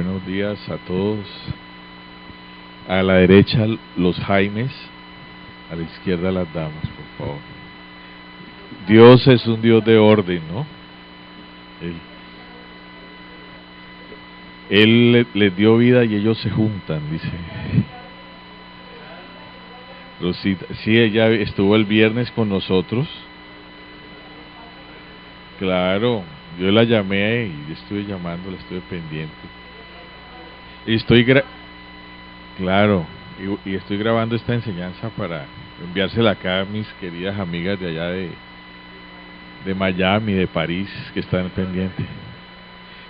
Buenos días a todos. A la derecha los Jaimes, a la izquierda las damas, por favor. Dios es un Dios de orden, ¿no? Él les dio vida y ellos se juntan, dice. Rosita, sí, ella estuvo el viernes con nosotros. Claro, yo la llamé y estuve llamando, la estuve pendiente. Y claro, y estoy grabando esta enseñanza para enviársela acá a mis queridas amigas de allá de Miami, de París, que están pendientes.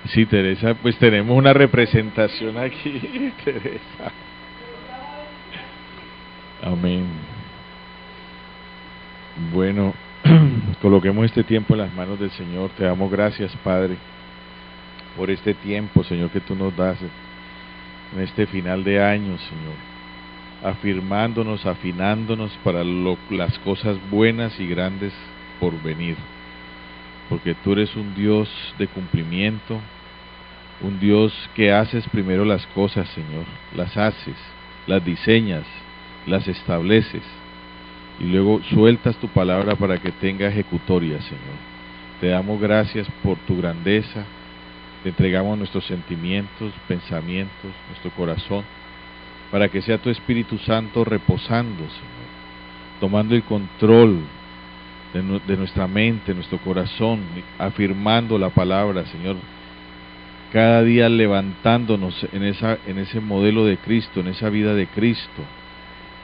Sí, Teresa, pues tenemos una representación aquí, Teresa. Amén. Bueno, coloquemos este tiempo en las manos del Señor. Te damos gracias, Padre, por este tiempo, Señor, que tú nos das en este final de año, Señor, afirmándonos, afinándonos para las cosas buenas y grandes por venir, porque tú eres un Dios de cumplimiento, un Dios que haces primero las cosas, Señor, las haces, las diseñas, las estableces, y luego sueltas tu palabra para que tenga ejecutoria, Señor. Te damos gracias por tu grandeza. Te entregamos nuestros sentimientos, pensamientos, nuestro corazón, para que sea tu Espíritu Santo reposando, Señor, tomando el control de nuestra mente, nuestro corazón, afirmando la palabra, Señor, cada día levantándonos en ese modelo de Cristo, en esa vida de Cristo,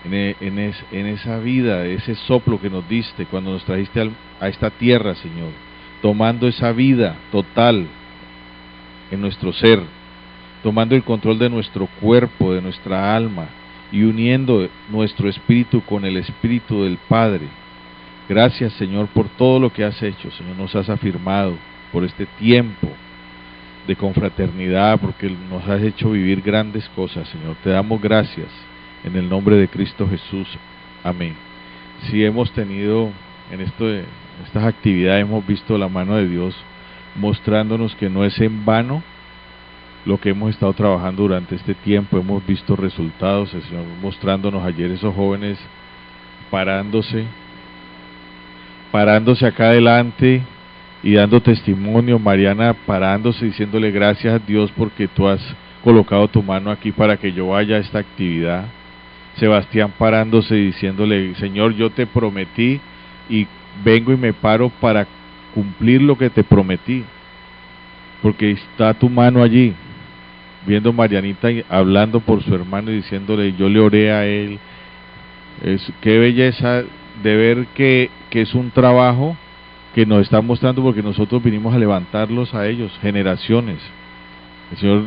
en esa vida, ese soplo que nos diste cuando nos trajiste a esta tierra, Señor, tomando esa vida total en nuestro ser, tomando el control de nuestro cuerpo, de nuestra alma, y uniendo nuestro espíritu con el espíritu del Padre. Gracias, Señor, por todo lo que has hecho, Señor, nos has afirmado por este tiempo de confraternidad, porque nos has hecho vivir grandes cosas, Señor. Te damos gracias en el nombre de Cristo Jesús. Amén. Si hemos tenido en estas actividades, hemos visto la mano de Dios mostrándonos que no es en vano lo que hemos estado trabajando durante este tiempo. Hemos visto resultados, el Señor mostrándonos ayer esos jóvenes parándose acá adelante y dando testimonio, Mariana parándose diciéndole gracias a Dios porque tú has colocado tu mano aquí para que yo vaya a esta actividad. Sebastián parándose y diciéndole, Señor, yo te prometí y vengo y me paro para cumplir lo que te prometí, porque está tu mano allí. Viendo Marianita hablando por su hermano y diciéndole, yo le oré a él. Qué belleza de ver que es un trabajo que nos está mostrando, porque nosotros vinimos a levantarlos a ellos, generaciones. El Señor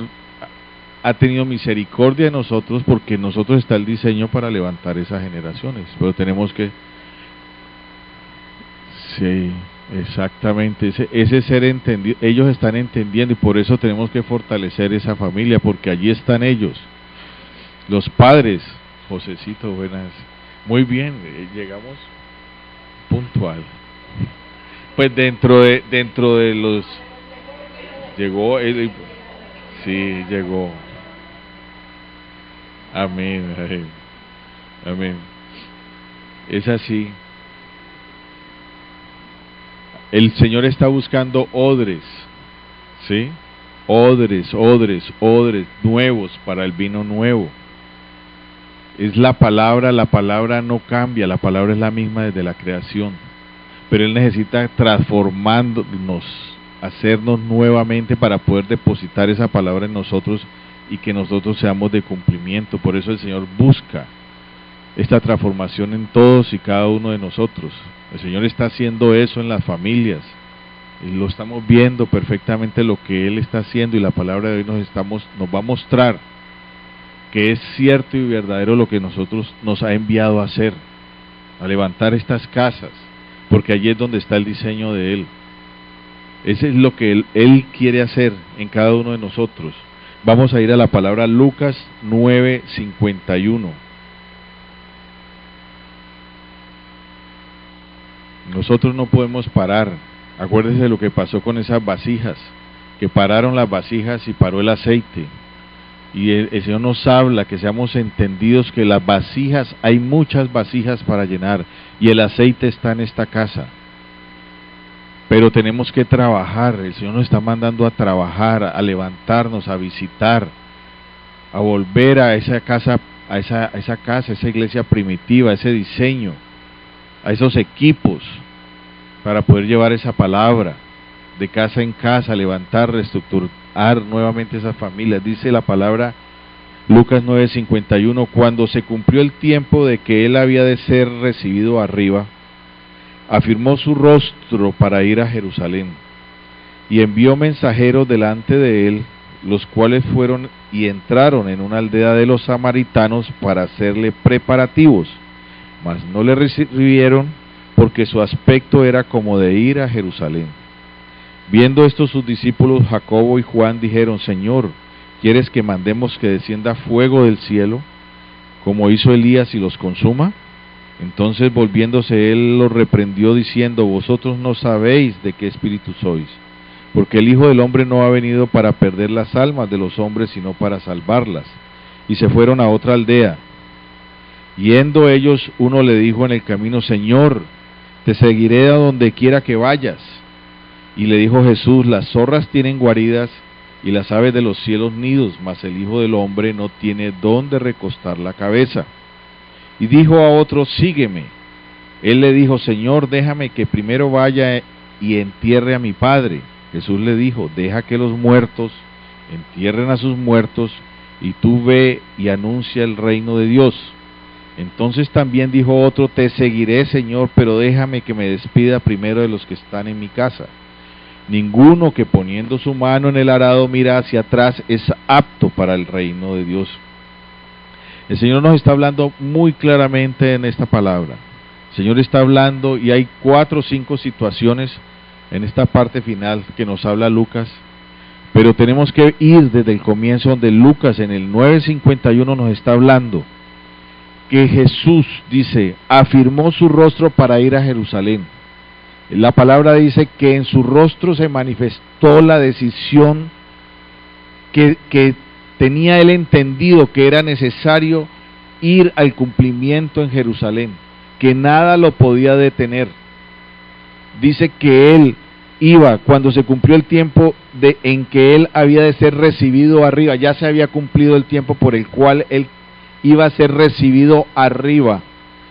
ha tenido misericordia de nosotros, porque en nosotros está el diseño para levantar esas generaciones, pero tenemos que... Sí, exactamente, ese ser entendido, ellos están entendiendo, y por eso tenemos que fortalecer esa familia, porque allí están ellos, los padres. Josecito, buenas, muy bien, llegamos puntual. Pues dentro de los, llegó, sí, llegó. Amén, amén, amén. Es así. El Señor está buscando odres, ¿sí? Odres nuevos para el vino nuevo. Es la palabra no cambia, la palabra es la misma desde la creación. Pero Él necesita transformarnos, hacernos nuevamente para poder depositar esa palabra en nosotros y que nosotros seamos de cumplimiento. Por eso el Señor busca esta transformación en todos y cada uno de nosotros. El Señor está haciendo eso en las familias, y lo estamos viendo perfectamente lo que Él está haciendo, y la palabra de hoy nos va a mostrar que es cierto y verdadero lo que nos ha enviado a hacer, a levantar estas casas, porque allí es donde está el diseño de Él. Ese es lo que Él quiere hacer en cada uno de nosotros. Vamos a ir a la palabra Lucas 9:51. Nosotros no podemos parar. Acuérdese de lo que pasó con esas vasijas, que pararon las vasijas y paró el aceite. Y el Señor nos habla que seamos entendidos que las vasijas, hay muchas vasijas para llenar, y el aceite está en esta casa. Pero tenemos que trabajar, el Señor nos está mandando a trabajar, a levantarnos, a visitar, a volver a esa casa, a esa iglesia primitiva, a ese diseño, a esos equipos, para poder llevar esa palabra de casa en casa, levantar, reestructurar nuevamente esas familias. Dice la palabra Lucas 9:51, cuando se cumplió el tiempo de que él había de ser recibido arriba, afirmó su rostro para ir a Jerusalén, y envió mensajeros delante de él, los cuales fueron y entraron en una aldea de los samaritanos para hacerle preparativos, mas no le recibieron, porque su aspecto era como de ir a Jerusalén. Viendo esto, sus discípulos Jacobo y Juan dijeron: Señor, ¿quieres que mandemos que descienda fuego del cielo, como hizo Elías, y los consuma? Entonces, volviéndose él, los reprendió diciendo: vosotros no sabéis de qué espíritu sois, porque el Hijo del Hombre no ha venido para perder las almas de los hombres, sino para salvarlas. Y se fueron a otra aldea. Yendo ellos, uno le dijo en el camino: Señor, te seguiré a donde quiera que vayas. Y le dijo Jesús: las zorras tienen guaridas y las aves de los cielos nidos, mas el Hijo del Hombre no tiene dónde recostar la cabeza. Y dijo a otro: sígueme. Él le dijo: Señor, déjame que primero vaya y entierre a mi Padre. Jesús le dijo: deja que los muertos entierren a sus muertos, y tú ve y anuncia el reino de Dios. Entonces también dijo otro: te seguiré, Señor, pero déjame que me despida primero de los que están en mi casa. Ninguno que poniendo su mano en el arado mira hacia atrás es apto para el reino de Dios. El Señor nos está hablando muy claramente en esta palabra. El Señor está hablando, y hay 4 o 5 situaciones en esta parte final que nos habla Lucas, pero tenemos que ir desde el comienzo, donde Lucas en el 9:51 nos está hablando que Jesús, dice, afirmó su rostro para ir a Jerusalén. La palabra dice que en su rostro se manifestó la decisión que tenía él entendido que era necesario ir al cumplimiento en Jerusalén, que nada lo podía detener. Dice que él iba, cuando se cumplió el tiempo en que él había de ser recibido arriba, ya se había cumplido el tiempo por el cual él iba a ser recibido arriba.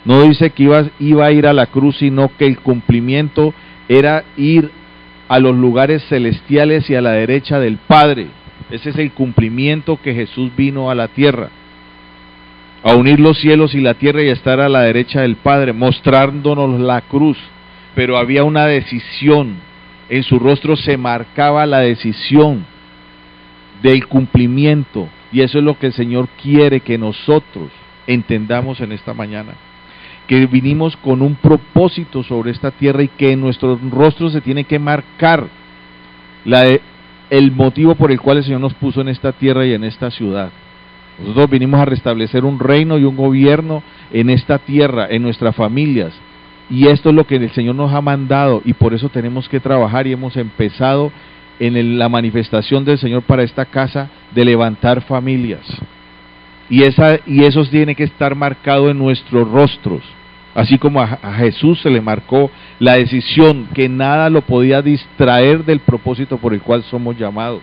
No dice que iba a ir a la cruz, sino que el cumplimiento era ir a los lugares celestiales y a la derecha del Padre. Ese es el cumplimiento que Jesús vino a la tierra, a unir los cielos y la tierra y a estar a la derecha del Padre, mostrándonos la cruz. Pero había una decisión, en su rostro se marcaba la decisión del cumplimiento, y eso es lo que el Señor quiere que nosotros entendamos en esta mañana, que vinimos con un propósito sobre esta tierra y que en nuestros rostros se tiene que marcar el motivo por el cual el Señor nos puso en esta tierra y en esta ciudad. Nosotros vinimos a restablecer un reino y un gobierno en esta tierra, en nuestras familias, y esto es lo que el Señor nos ha mandado, y por eso tenemos que trabajar, y hemos empezado en la manifestación del Señor para esta casa de levantar familias, y eso tiene que estar marcado en nuestros rostros, así como a Jesús se le marcó la decisión que nada lo podía distraer del propósito por el cual somos llamados.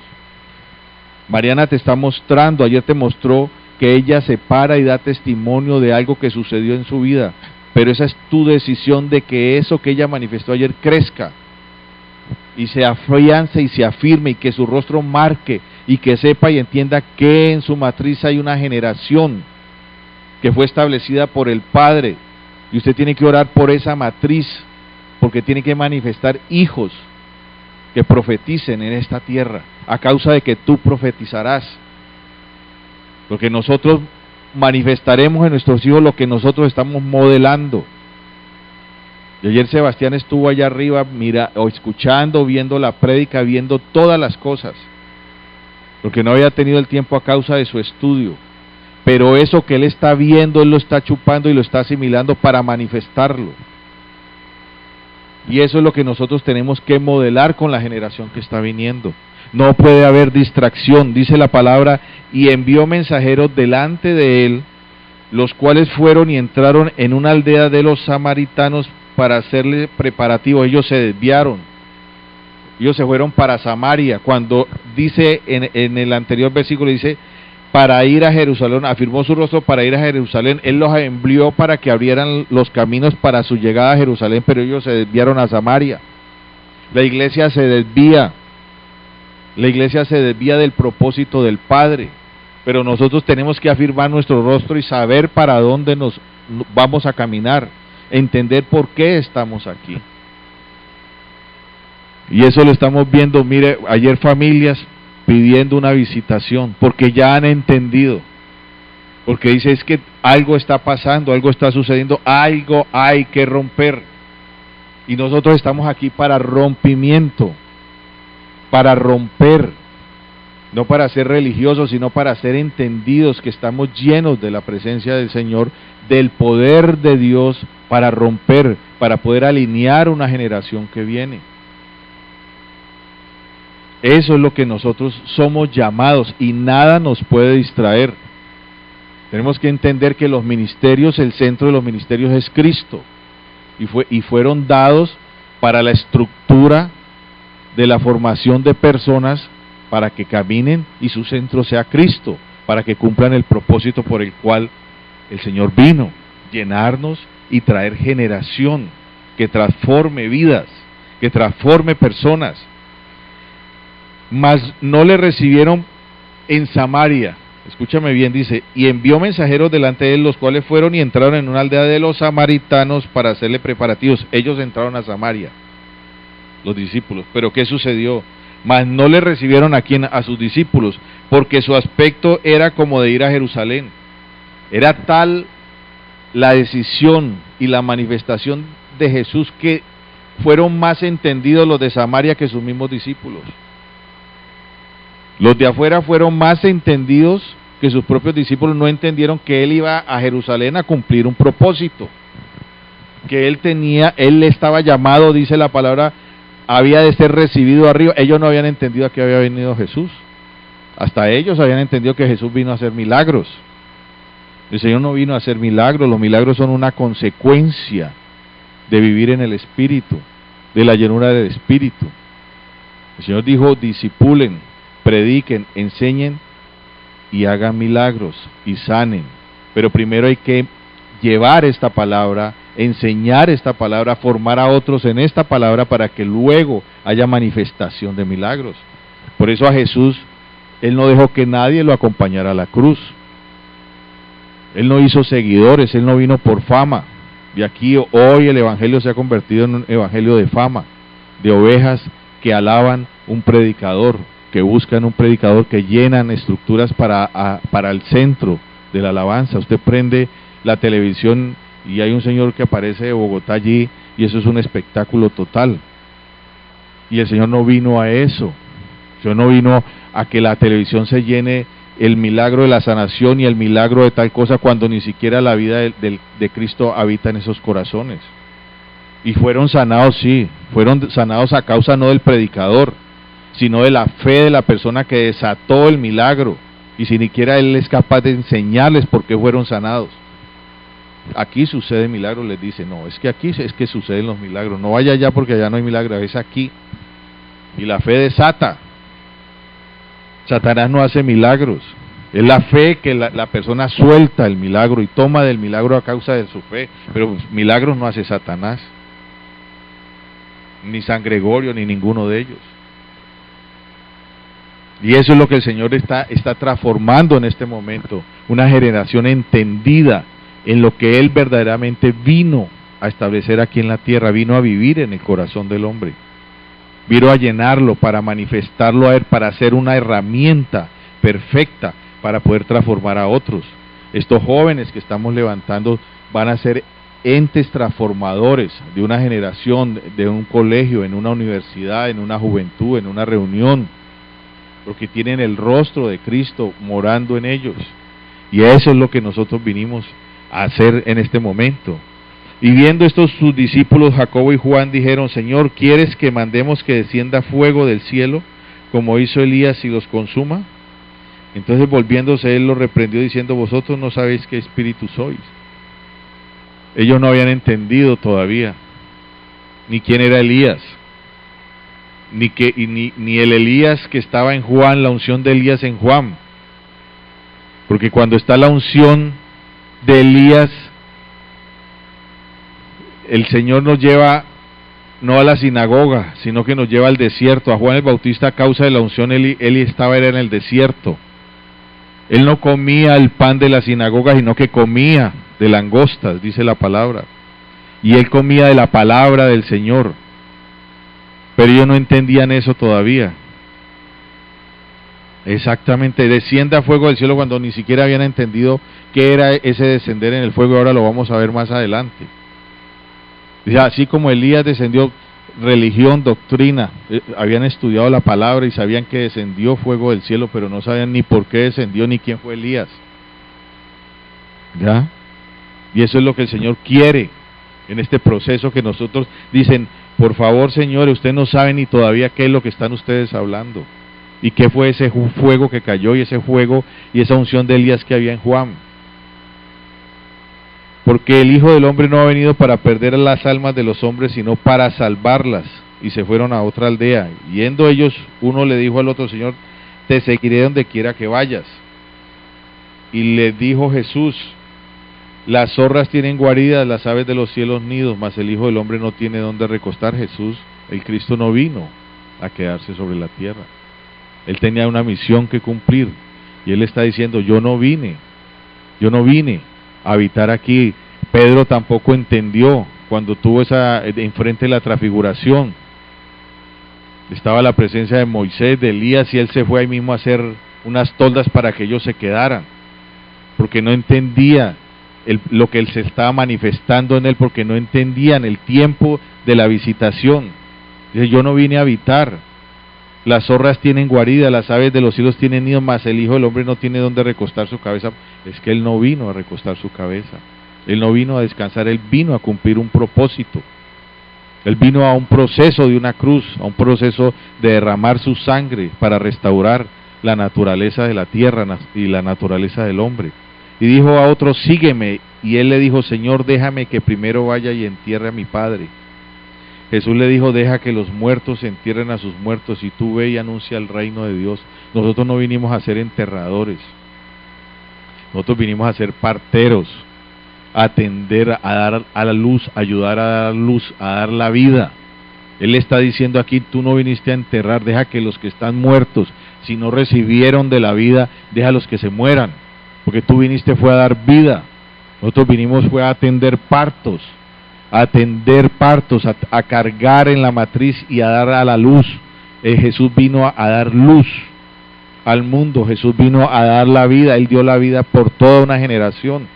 Mariana te está mostrando, ayer te mostró que ella se para y da testimonio de algo que sucedió en su vida, pero esa es tu decisión de que eso que ella manifestó ayer crezca y se afiance y se afirme, y que su rostro marque, y que sepa y entienda que en su matriz hay una generación que fue establecida por el Padre, y usted tiene que orar por esa matriz, porque tiene que manifestar hijos que profeticen en esta tierra, a causa de que tú profetizarás, porque nosotros manifestaremos en nuestros hijos lo que nosotros estamos modelando. Y ayer Sebastián estuvo allá arriba escuchando, viendo la prédica, viendo todas las cosas, porque no había tenido el tiempo a causa de su estudio, pero eso que él está viendo, él lo está chupando y lo está asimilando para manifestarlo, y eso es lo que nosotros tenemos que modelar con la generación que está viniendo. No puede haber distracción, dice la palabra, y envió mensajeros delante de él, los cuales fueron y entraron en una aldea de los samaritanos para hacerle preparativo. Ellos se desviaron, ellos se fueron para Samaria, cuando dice en el anterior versículo, dice, para ir a Jerusalén, afirmó su rostro para ir a Jerusalén. Él los envió para que abrieran los caminos para su llegada a Jerusalén, pero ellos se desviaron a Samaria. La iglesia se desvía del propósito del Padre, pero nosotros tenemos que afirmar nuestro rostro y saber para dónde nos vamos a caminar, entender por qué estamos aquí. Y eso lo estamos viendo, mire, ayer familias pidiendo una visitación, porque ya han entendido, porque dice, es que algo está pasando, algo está sucediendo, algo hay que romper, y nosotros estamos aquí para rompimiento, para romper, no para ser religiosos, sino para ser entendidos que estamos llenos de la presencia del Señor, del poder de Dios, para romper, para poder alinear una generación que viene. Eso es lo que nosotros somos llamados y nada nos puede distraer. Tenemos que entender que los ministerios, el centro de los ministerios es Cristo, y fueron dados para la estructura de la formación de personas para que caminen y su centro sea Cristo, para que cumplan el propósito por el cual el Señor vino, llenarnos y traer generación que transforme vidas, que transforme personas. Mas no le recibieron en Samaria. Escúchame bien, dice, y envió mensajeros delante de él, los cuales fueron y entraron en una aldea de los samaritanos para hacerle preparativos. Ellos entraron a Samaria, los discípulos. Pero ¿qué sucedió? Mas no le recibieron a sus discípulos, porque su aspecto era como de ir a Jerusalén. Era tal la decisión y la manifestación de Jesús que fueron más entendidos los de Samaria que sus mismos discípulos. Los de afuera fueron más entendidos que sus propios discípulos. No entendieron que él iba a Jerusalén a cumplir un propósito, que él estaba llamado, dice la palabra, había de ser recibido arriba. Ellos no habían entendido a qué había venido Jesús. Hasta ellos habían entendido que Jesús vino a hacer milagros. El Señor no vino a hacer milagros, los milagros son una consecuencia de vivir en el Espíritu, de la llenura del Espíritu. El Señor dijo, discipulen, prediquen, enseñen y hagan milagros y sanen. Pero primero hay que llevar esta palabra, enseñar esta palabra, formar a otros en esta palabra para que luego haya manifestación de milagros. Por eso a Jesús, Él no dejó que nadie lo acompañara a la cruz. Él no hizo seguidores, Él no vino por fama. Y aquí hoy el evangelio se ha convertido en un evangelio de fama, de ovejas que alaban un predicador, que buscan un predicador, que llenan estructuras para el centro de la alabanza. Usted prende la televisión y hay un señor que aparece de Bogotá allí y eso es un espectáculo total. Y el Señor no vino a eso. El Señor no vino a que la televisión se llene el milagro de la sanación y el milagro de tal cosa cuando ni siquiera la vida de Cristo habita en esos corazones. Y fueron sanados, sí, fueron sanados a causa no del predicador, sino de la fe de la persona que desató el milagro, y si ni siquiera él es capaz de enseñarles por qué fueron sanados. Aquí sucede milagro, les dice, no, es que aquí es que suceden los milagros, no vaya allá porque allá no hay milagro, es aquí. Y la fe desata. Satanás no hace milagros, es la fe que la persona suelta el milagro y toma del milagro a causa de su fe, pero milagros no hace Satanás, ni San Gregorio, ni ninguno de ellos. Y eso es lo que el Señor está transformando en este momento, una generación entendida en lo que Él verdaderamente vino a establecer aquí en la tierra, vino a vivir en el corazón del hombre, vino a llenarlo, para manifestarlo a Él, para ser una herramienta perfecta para poder transformar a otros. Estos jóvenes que estamos levantando van a ser entes transformadores de una generación, de un colegio, en una universidad, en una juventud, en una reunión, porque tienen el rostro de Cristo morando en ellos. Y eso es lo que nosotros vinimos a hacer en este momento. Y viendo estos sus discípulos, Jacobo y Juan, dijeron, Señor, ¿quieres que mandemos que descienda fuego del cielo, como hizo Elías, y los consuma? Entonces volviéndose él los reprendió diciendo: vosotros no sabéis qué espíritu sois. Ellos no habían entendido todavía ni quién era Elías, ni el Elías que estaba en Juan, la unción de Elías en Juan. Porque cuando está la unción de Elías, el Señor nos lleva no a la sinagoga, sino que nos lleva al desierto. A Juan el Bautista, a causa de la unción, él era en el desierto. Él no comía el pan de la sinagoga, sino que comía de langostas, dice la palabra. Y él comía de la palabra del Señor. Pero ellos no entendían eso todavía. Exactamente, descienda fuego del cielo, cuando ni siquiera habían entendido qué era ese descender en el fuego. Ahora lo vamos a ver más adelante. Dice, así como Elías descendió, religión, doctrina, habían estudiado la palabra y sabían que descendió fuego del cielo, pero no sabían ni por qué descendió ni quién fue Elías. ¿Ya? Y eso es lo que el Señor quiere en este proceso, que nosotros dicen: por favor, señores, ustedes no saben ni todavía qué es lo que están ustedes hablando, y qué fue ese fuego que cayó, y ese fuego y esa unción de Elías que había en Juan. Porque el Hijo del Hombre no ha venido para perder las almas de los hombres, sino para salvarlas. Y se fueron a otra aldea. Yendo ellos, uno le dijo al otro: Señor, te seguiré donde quiera que vayas. Y le dijo Jesús: las zorras tienen guaridas, las aves de los cielos nidos, mas el Hijo del Hombre no tiene donde recostar. Jesús, el Cristo, no vino a quedarse sobre la tierra. Él tenía una misión que cumplir. Y él está diciendo: yo no vine a habitar aquí. Pedro tampoco entendió cuando tuvo enfrente de la transfiguración. Estaba la presencia de Moisés, de Elías, y él se fue ahí mismo a hacer unas toldas para que ellos se quedaran, porque no entendía lo que él se estaba manifestando en él, porque no entendían el tiempo de la visitación. Dice: yo no vine a habitar. Las zorras tienen guarida, las aves de los cielos tienen nido, mas el Hijo del Hombre no tiene donde recostar su cabeza. Es que él no vino a recostar su cabeza, él no vino a descansar, él vino a cumplir un propósito. Él vino a un proceso de una cruz, a un proceso de derramar su sangre para restaurar la naturaleza de la tierra y la naturaleza del hombre. Y dijo a otro: sígueme. Y él le dijo: Señor, déjame que primero vaya y entierre a mi padre. Jesús le dijo: deja que los muertos entierren a sus muertos, y tú ve y anuncia el reino de Dios. Nosotros no vinimos a ser enterradores, nosotros vinimos a ser parteros, a atender, a dar a la luz, a ayudar a dar luz, a dar la vida. Él está diciendo aquí: tú no viniste a enterrar, deja que los que están muertos, si no recibieron de la vida, déjalos que se mueran, porque tú viniste fue a dar vida. Nosotros vinimos fue a atender partos, a cargar en la matriz y a dar a la luz. Jesús vino a dar luz al mundo, Jesús vino a dar la vida, Él dio la vida por toda una generación.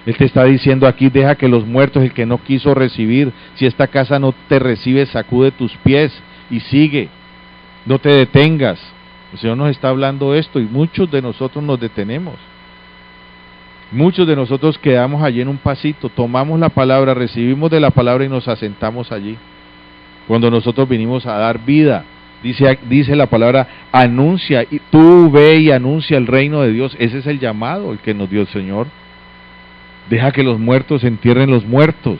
Él te está diciendo aquí: deja que los muertos, el que no quiso recibir, si esta casa no te recibe, sacude tus pies y sigue, no te detengas. El Señor nos está hablando esto, y muchos de nosotros nos detenemos. Muchos de nosotros quedamos allí en un pasito, tomamos la palabra, recibimos de la palabra y nos asentamos allí. Cuando nosotros vinimos a dar vida, dice la palabra: anuncia, y tú ve y anuncia el reino de Dios. Ese es el llamado el que nos dio el Señor. Deja que los muertos entierren los muertos.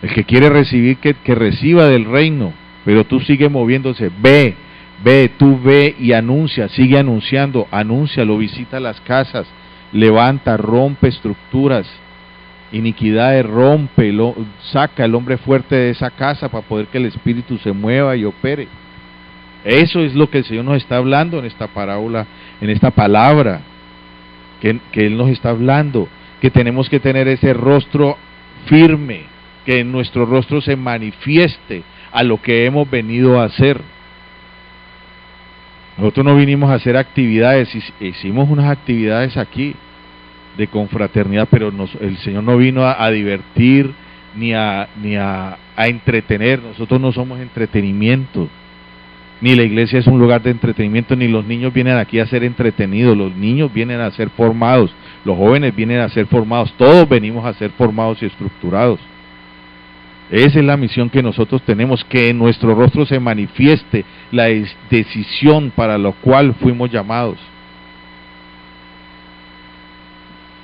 El que quiere recibir, que reciba del reino, pero tú sigue moviéndose. Tú ve y anuncia, sigue anunciando, anúncialo, visita las casas, levanta, rompe estructuras, iniquidades, saca el hombre fuerte de esa casa para poder que el Espíritu se mueva y opere. Eso es lo que el Señor nos está hablando en esta parábola, en esta palabra que Él nos está hablando, que tenemos que tener ese rostro firme, que en nuestro rostro se manifieste a lo que hemos venido a hacer. Nosotros no vinimos a hacer actividades, hicimos unas actividades aquí de confraternidad, pero el Señor no vino a divertir ni a entretener. Nosotros no somos entretenimiento, ni la iglesia es un lugar de entretenimiento, ni los niños vienen aquí a ser entretenidos. Los niños vienen a ser formados, los jóvenes vienen a ser formados, todos venimos a ser formados y estructurados. Esa es la misión que nosotros tenemos, que en nuestro rostro se manifieste la decisión para la cual fuimos llamados.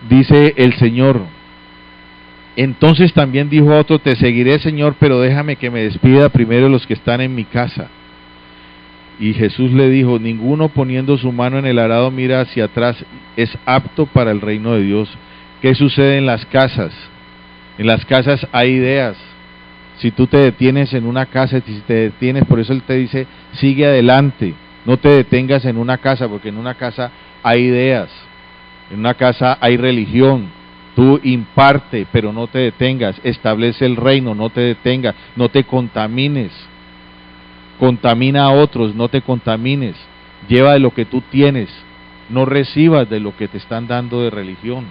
dice el Señor: entonces también dijo otro: te seguiré, Señor, pero déjame que me despida primero los que están en mi casa. Y Jesús le dijo: ninguno poniendo su mano en el arado mira hacia atrás es apto para el reino de Dios. ¿Qué sucede en las casas? En las casas hay ideas. Si tú te detienes en una casa, si te detienes, por eso Él te dice: sigue adelante, no te detengas en una casa, porque en una casa hay ideas, en una casa hay religión. Tú imparte, pero no te detengas, establece el reino, no te detengas, no te contamines. Contamina a otros, no te contamines. Lleva de lo que tú tienes, no recibas de lo que te están dando de religión.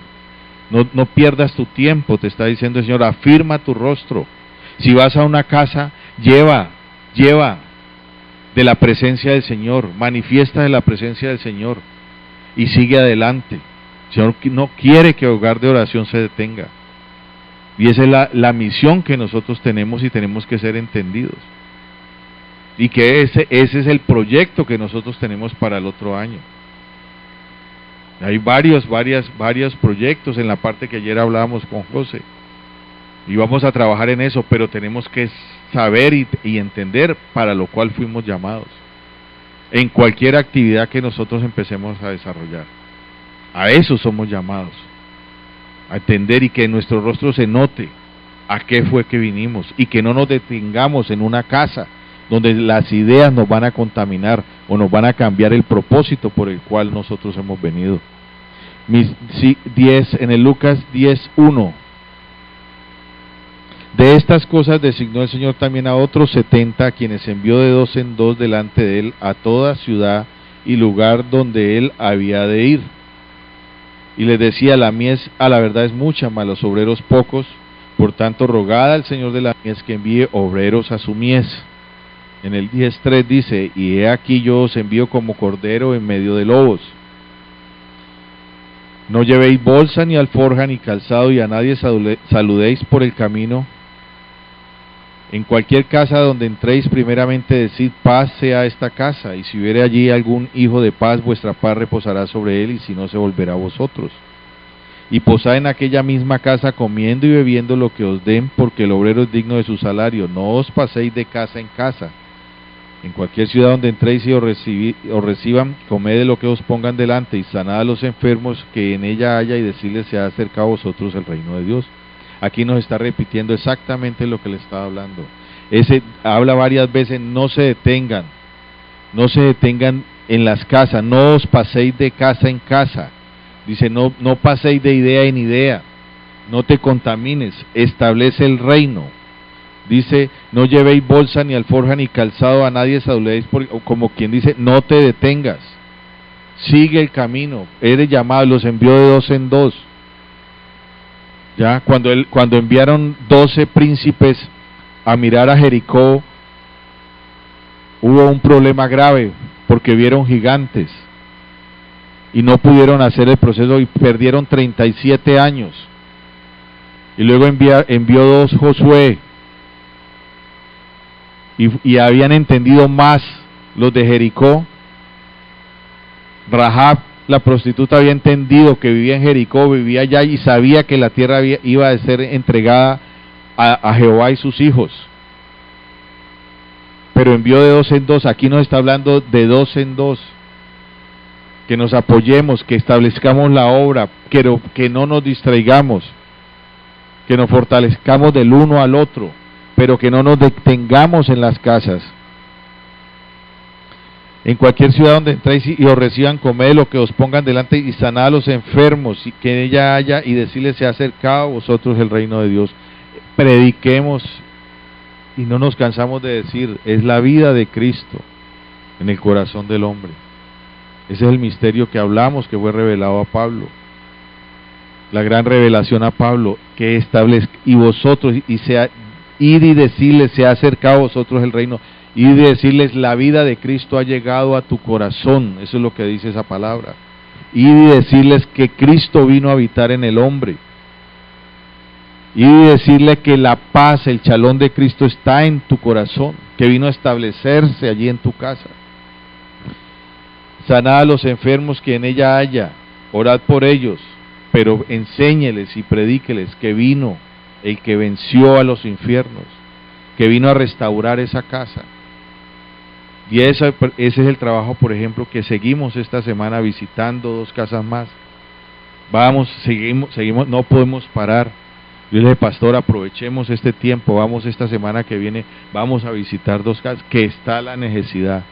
No pierdas tu tiempo, te está diciendo el Señor: afirma tu rostro. Si vas a una casa, lleva de la presencia del Señor, manifiesta de la presencia del Señor y sigue adelante. El Señor no quiere que el hogar de oración se detenga. Y esa es la misión que nosotros tenemos y tenemos que ser entendidos. Y que ese es el proyecto que nosotros tenemos para el otro año. Hay varios proyectos en la parte que ayer hablábamos con José. Y vamos a trabajar en eso, pero tenemos que saber y entender para lo cual fuimos llamados. En cualquier actividad que nosotros empecemos a desarrollar. A eso somos llamados. A entender y que en nuestro rostro se note a qué fue que vinimos. Y que no nos detengamos en una casa donde las ideas nos van a contaminar o nos van a cambiar el propósito por el cual nosotros hemos venido. En el Lucas 10:1. De estas cosas designó el Señor también a otros 70, a quienes envió de 2 en 2 delante de Él a toda ciudad y lugar donde Él había de ir. Y les decía: la mies a la verdad es mucha, mas los obreros pocos. Por tanto, rogad al Señor de la mies que envíe obreros a su mies. En el 10:3 dice: y he aquí yo os envío como cordero en medio de lobos. No llevéis bolsa, ni alforja, ni calzado, y a nadie saludéis por el camino. En cualquier casa donde entréis, primeramente decid: paz sea esta casa, y si hubiere allí algún hijo de paz, vuestra paz reposará sobre él, y si no, se volverá a vosotros. Y posad en aquella misma casa, comiendo y bebiendo lo que os den, porque el obrero es digno de su salario. No os paséis de casa en casa. En cualquier ciudad donde entréis y os reciban, comed de lo que os pongan delante, y sanad a los enfermos que en ella haya, y decirles: se ha acercado a vosotros el reino de Dios. Aquí nos está repitiendo exactamente lo que le estaba hablando. Habla varias veces: no se detengan en las casas, no os paséis de casa en casa. Dice: no paséis de idea en idea, no te contamines, establece el reino. Dice: no llevéis bolsa, ni alforja, ni calzado, a nadie saludéis, como quien dice: no te detengas, sigue el camino, eres llamado. Los envió de 2 en 2. Ya cuando enviaron 12 príncipes a mirar a Jericó, hubo un problema grave, porque vieron gigantes y no pudieron hacer el proceso y perdieron 37 años. Y luego envió 2 Josué, y habían entendido más los de Jericó. Rahab, la prostituta, había entendido que vivía en Jericó, vivía allá y sabía que la tierra iba a ser entregada a Jehová y sus hijos. Pero envió de 2 en 2. Aquí nos está hablando de 2 en 2. Que nos apoyemos, que establezcamos la obra, que no nos distraigamos, que nos fortalezcamos del uno al otro, pero que no nos detengamos en las casas. En cualquier ciudad donde entréis y os reciban, comed lo que os pongan delante, y sanad a los enfermos, y que en ella haya, y decirles: se ha acercado a vosotros el reino de Dios. Prediquemos, y no nos cansamos de decir: es la vida de Cristo en el corazón del hombre. Ese es el misterio que hablamos, que fue revelado a Pablo. La gran revelación a Pablo, que establezca: y vosotros, id y decirles: se ha acercado a vosotros el reino. Y decirles: la vida de Cristo ha llegado a tu corazón. Eso es lo que dice esa palabra. Y decirles que Cristo vino a habitar en el hombre. Y decirle que la paz, el shalom de Cristo está en tu corazón, que vino a establecerse allí en tu casa. Sanad a los enfermos que en ella haya, orad por ellos, pero enséñeles y predíqueles que vino el que venció a los infiernos, que vino a restaurar esa casa. Y ese es el trabajo, por ejemplo, que seguimos esta semana visitando 2 casas más. Seguimos, no podemos parar. Yo le dije, pastor, aprovechemos este tiempo, vamos esta semana que viene, vamos a visitar 2 casas, que está la necesidad.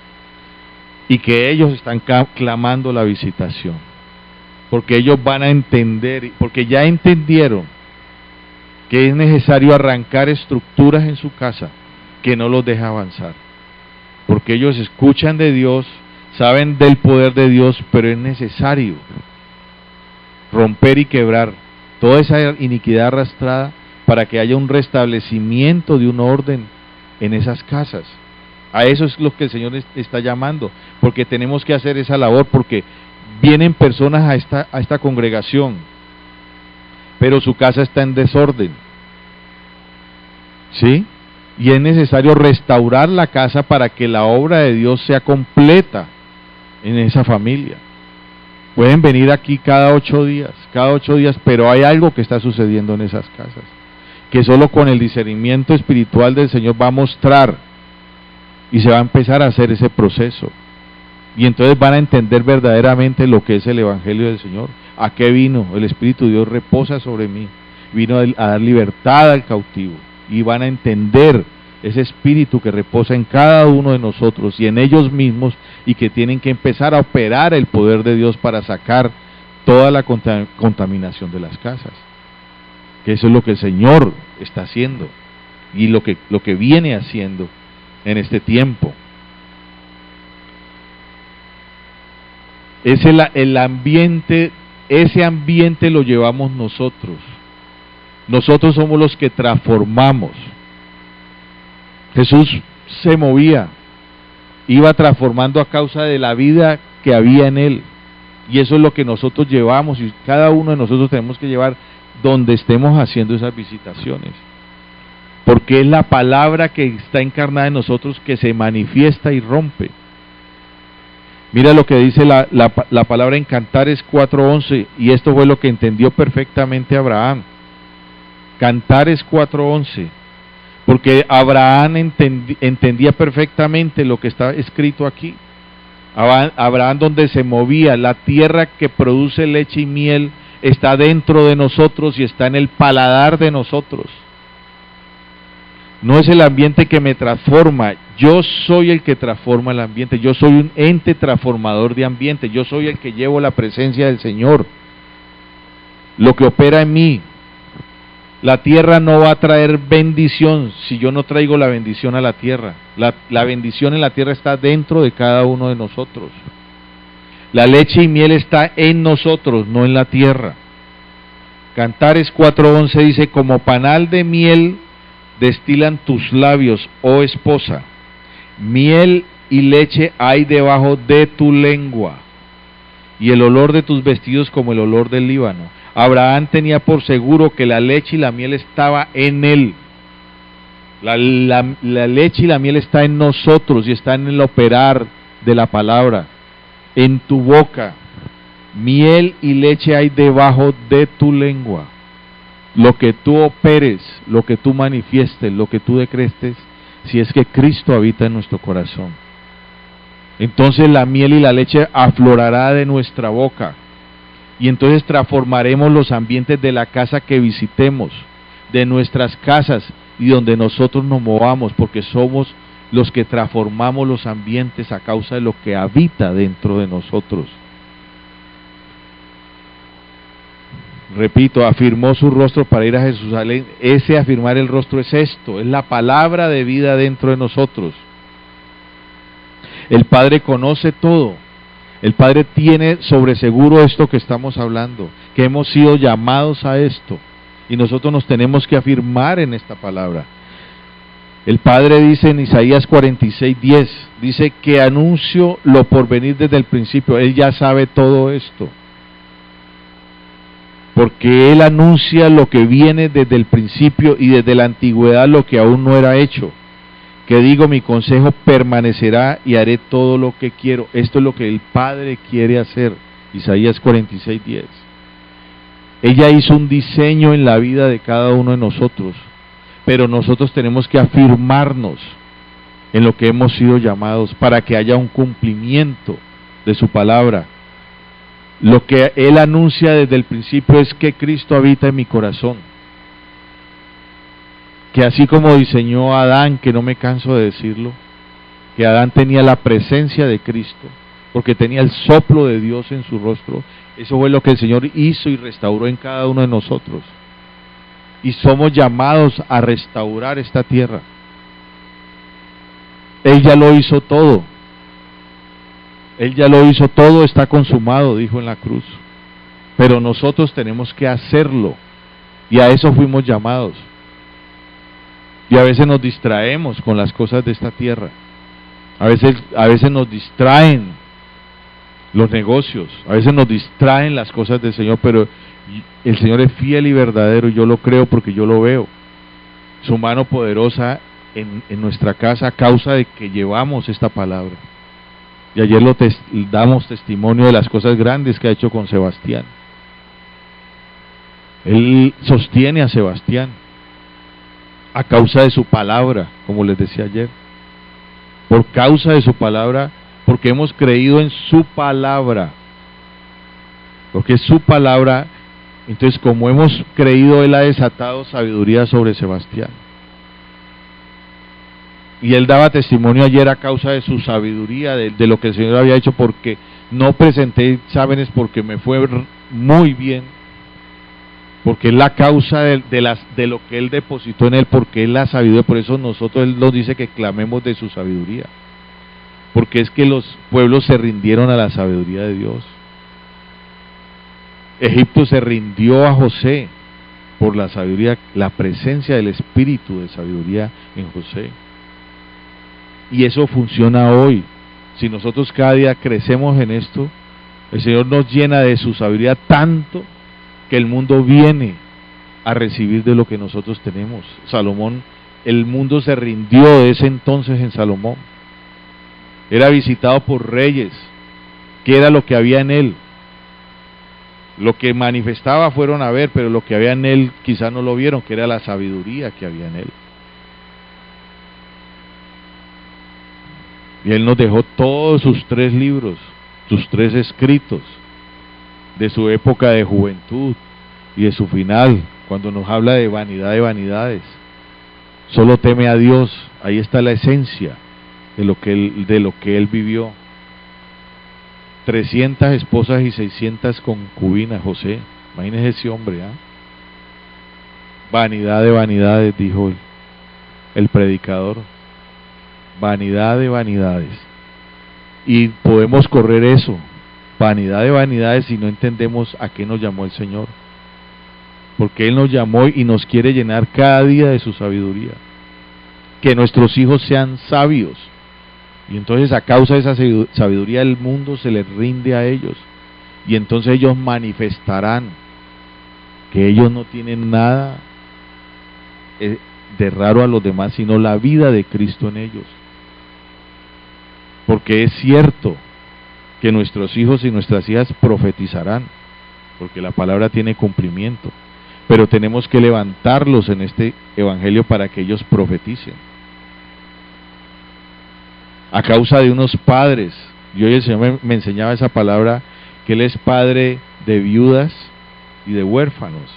Y que ellos están clamando la visitación. Porque ellos van a entender, porque ya entendieron que es necesario arrancar estructuras en su casa que no los deja avanzar. Porque ellos escuchan de Dios, saben del poder de Dios, pero es necesario romper y quebrar toda esa iniquidad arrastrada para que haya un restablecimiento de un orden en esas casas. A eso es lo que el Señor está llamando, porque tenemos que hacer esa labor, porque vienen personas a esta congregación, pero su casa está en desorden, ¿sí? Y es necesario restaurar la casa para que la obra de Dios sea completa en esa familia. Pueden venir aquí cada 8 días, pero hay algo que está sucediendo en esas casas, que solo con el discernimiento espiritual del Señor va a mostrar, y se va a empezar a hacer ese proceso. Y entonces van a entender verdaderamente lo que es el Evangelio del Señor. ¿A qué vino? El Espíritu de Dios reposa sobre mí. Vino a dar libertad al cautivo. Y van a entender ese Espíritu que reposa en cada uno de nosotros y en ellos mismos, y que tienen que empezar a operar el poder de Dios para sacar toda la contaminación de las casas. Que eso es lo que el Señor está haciendo y lo que viene haciendo en este tiempo. El ambiente, ese ambiente lo llevamos nosotros. Nosotros somos los que transformamos. Jesús se movía, iba transformando a causa de la vida que había en él. Y eso es lo que nosotros llevamos, y cada uno de nosotros tenemos que llevar donde estemos haciendo esas visitaciones. Porque es la palabra que está encarnada en nosotros que se manifiesta y rompe. Mira lo que dice la palabra en Cantares 4:11, y esto fue lo que entendió perfectamente Abraham. Cantares 4:11, porque Abraham entendía perfectamente lo que está escrito aquí. Abraham, donde se movía, la tierra que produce leche y miel está dentro de nosotros y está en el paladar de nosotros. No es el ambiente que me transforma, yo soy el que transforma el ambiente, yo soy un ente transformador de ambiente, yo soy el que llevo la presencia del Señor, lo que opera en mí. La tierra no va a traer bendición si yo no traigo la bendición a la tierra. La bendición en la tierra está dentro de cada uno de nosotros. La leche y miel está en nosotros, no en la tierra. Cantares 4:11 dice, como panal de miel destilan tus labios, oh esposa, miel y leche hay debajo de tu lengua, y el olor de tus vestidos como el olor del Líbano. Abraham tenía por seguro que la leche y la miel estaba en él. La leche y la miel está en nosotros y está en el operar de la palabra, en tu boca. Miel y leche hay debajo de tu lengua. Lo que tú operes, lo que tú manifiestes, lo que tú decretes, si es que Cristo habita en nuestro corazón. Entonces la miel y la leche aflorará de nuestra boca. Y entonces transformaremos los ambientes de la casa que visitemos, de nuestras casas y donde nosotros nos movamos, porque somos los que transformamos los ambientes a causa de lo que habita dentro de nosotros. Repito, afirmó su rostro para ir a Jerusalén. Ese afirmar el rostro es esto, es la palabra de vida dentro de nosotros. El Padre conoce todo. El Padre tiene sobre seguro esto que estamos hablando, que hemos sido llamados a esto, y nosotros nos tenemos que afirmar en esta palabra. El Padre dice en Isaías 46:10, dice que anuncio lo por venir desde el principio. Él ya sabe todo esto, porque Él anuncia lo que viene desde el principio y desde la antigüedad lo que aún no era hecho. Que digo, mi consejo permanecerá y haré todo lo que quiero. Esto es lo que el Padre quiere hacer. Isaías 46:10. Ella hizo un diseño en la vida de cada uno de nosotros, pero nosotros tenemos que afirmarnos en lo que hemos sido llamados para que haya un cumplimiento de su palabra. Lo que Él anuncia desde el principio es que Cristo habita en mi corazón, que así como diseñó a Adán, que no me canso de decirlo, que Adán tenía la presencia de Cristo, porque tenía el soplo de Dios en su rostro. Eso fue lo que el Señor hizo y restauró en cada uno de nosotros. Y somos llamados a restaurar esta tierra. Él ya lo hizo todo. Él ya lo hizo todo, está consumado, dijo en la cruz. Pero nosotros tenemos que hacerlo. Y a eso fuimos llamados. Y a veces nos distraemos con las cosas de esta tierra. A veces nos distraen los negocios, a veces nos distraen las cosas del Señor, pero el Señor es fiel y verdadero, y yo lo creo porque yo lo veo. Su mano poderosa en nuestra casa a causa de que llevamos esta palabra. Y ayer damos testimonio de las cosas grandes que ha hecho con Sebastián. Él sostiene a Sebastián a causa de su palabra, como les decía ayer. Por causa de su palabra, porque hemos creído en su palabra, porque es su palabra. Entonces, como hemos creído, Él ha desatado sabiduría sobre Sebastián, y él daba testimonio ayer a causa de su sabiduría, de lo que el Señor había hecho, porque no presenté exámenes porque me fue muy bien, porque es la causa de lo que Él depositó en Él, porque es la sabiduría. Por eso Él nos dice que clamemos de su sabiduría, porque es que los pueblos se rindieron a la sabiduría de Dios. Egipto se rindió a José por la sabiduría, la presencia del espíritu de sabiduría en José. Y eso funciona hoy. Si nosotros cada día crecemos en esto, el Señor nos llena de su sabiduría tanto que el mundo viene a recibir de lo que nosotros tenemos. Salomón, el mundo se rindió de ese entonces en Salomón. Era visitado por reyes, que era lo que había en él. Lo que manifestaba fueron a ver, pero lo que había en él quizá no lo vieron, que era la sabiduría que había en él. Y él nos dejó todos sus 3 libros, sus 3 escritos, de su época de juventud y de su final, cuando nos habla de vanidad de vanidades. Solo teme a Dios. Ahí está la esencia de lo que él vivió. 300 esposas y 600 concubinas, José. Imagínese ese hombre, ¿ah? Vanidad de vanidades, dijo el predicador. Vanidad de vanidades. Y podemos correr eso, vanidad de vanidades, si no entendemos a qué nos llamó el Señor. Porque Él nos llamó y nos quiere llenar cada día de su sabiduría. Que nuestros hijos sean sabios. Y entonces a causa de esa sabiduría el mundo se les rinde a ellos. Y entonces ellos manifestarán que ellos no tienen nada de raro a los demás, sino la vida de Cristo en ellos. Porque es cierto que nuestros hijos y nuestras hijas profetizarán, porque la palabra tiene cumplimiento, pero tenemos que levantarlos en este evangelio para que ellos profeticen. A causa de unos padres, y hoy el Señor me enseñaba esa palabra, que Él es padre de viudas y de huérfanos,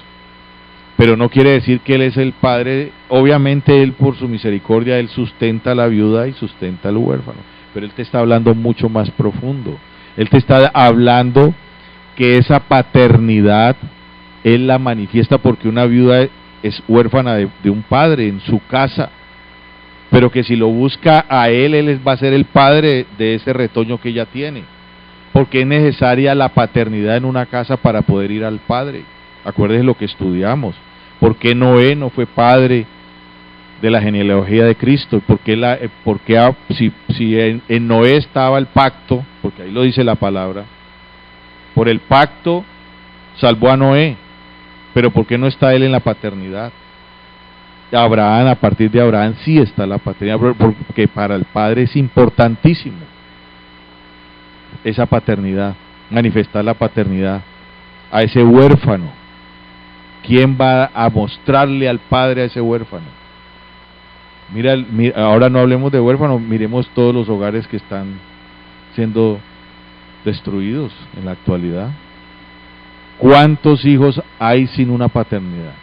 pero no quiere decir que Él es el padre. Obviamente Él, por su misericordia, Él sustenta a la viuda y sustenta al huérfano, pero Él te está hablando mucho más profundo. Él te está hablando que esa paternidad Él la manifiesta, porque una viuda es huérfana de un padre en su casa, pero que si lo busca a él va a ser el padre de ese retoño que ella tiene, porque es necesaria la paternidad en una casa para poder ir al padre. Acuérdense lo que estudiamos. ¿Por qué Noé no fue padre de la genealogía de Cristo? Porque si en Noé estaba el pacto, porque ahí lo dice la palabra, por el pacto salvó a Noé, pero ¿por qué no está él en la paternidad? Abraham, a partir de Abraham sí está la paternidad, porque para el padre es importantísimo esa paternidad, manifestar la paternidad a ese huérfano, ¿quién va a mostrarle al padre a ese huérfano? Mira, ahora no hablemos de huérfanos, miremos todos los hogares que están siendo destruidos en la actualidad. ¿Cuántos hijos hay sin una paternidad?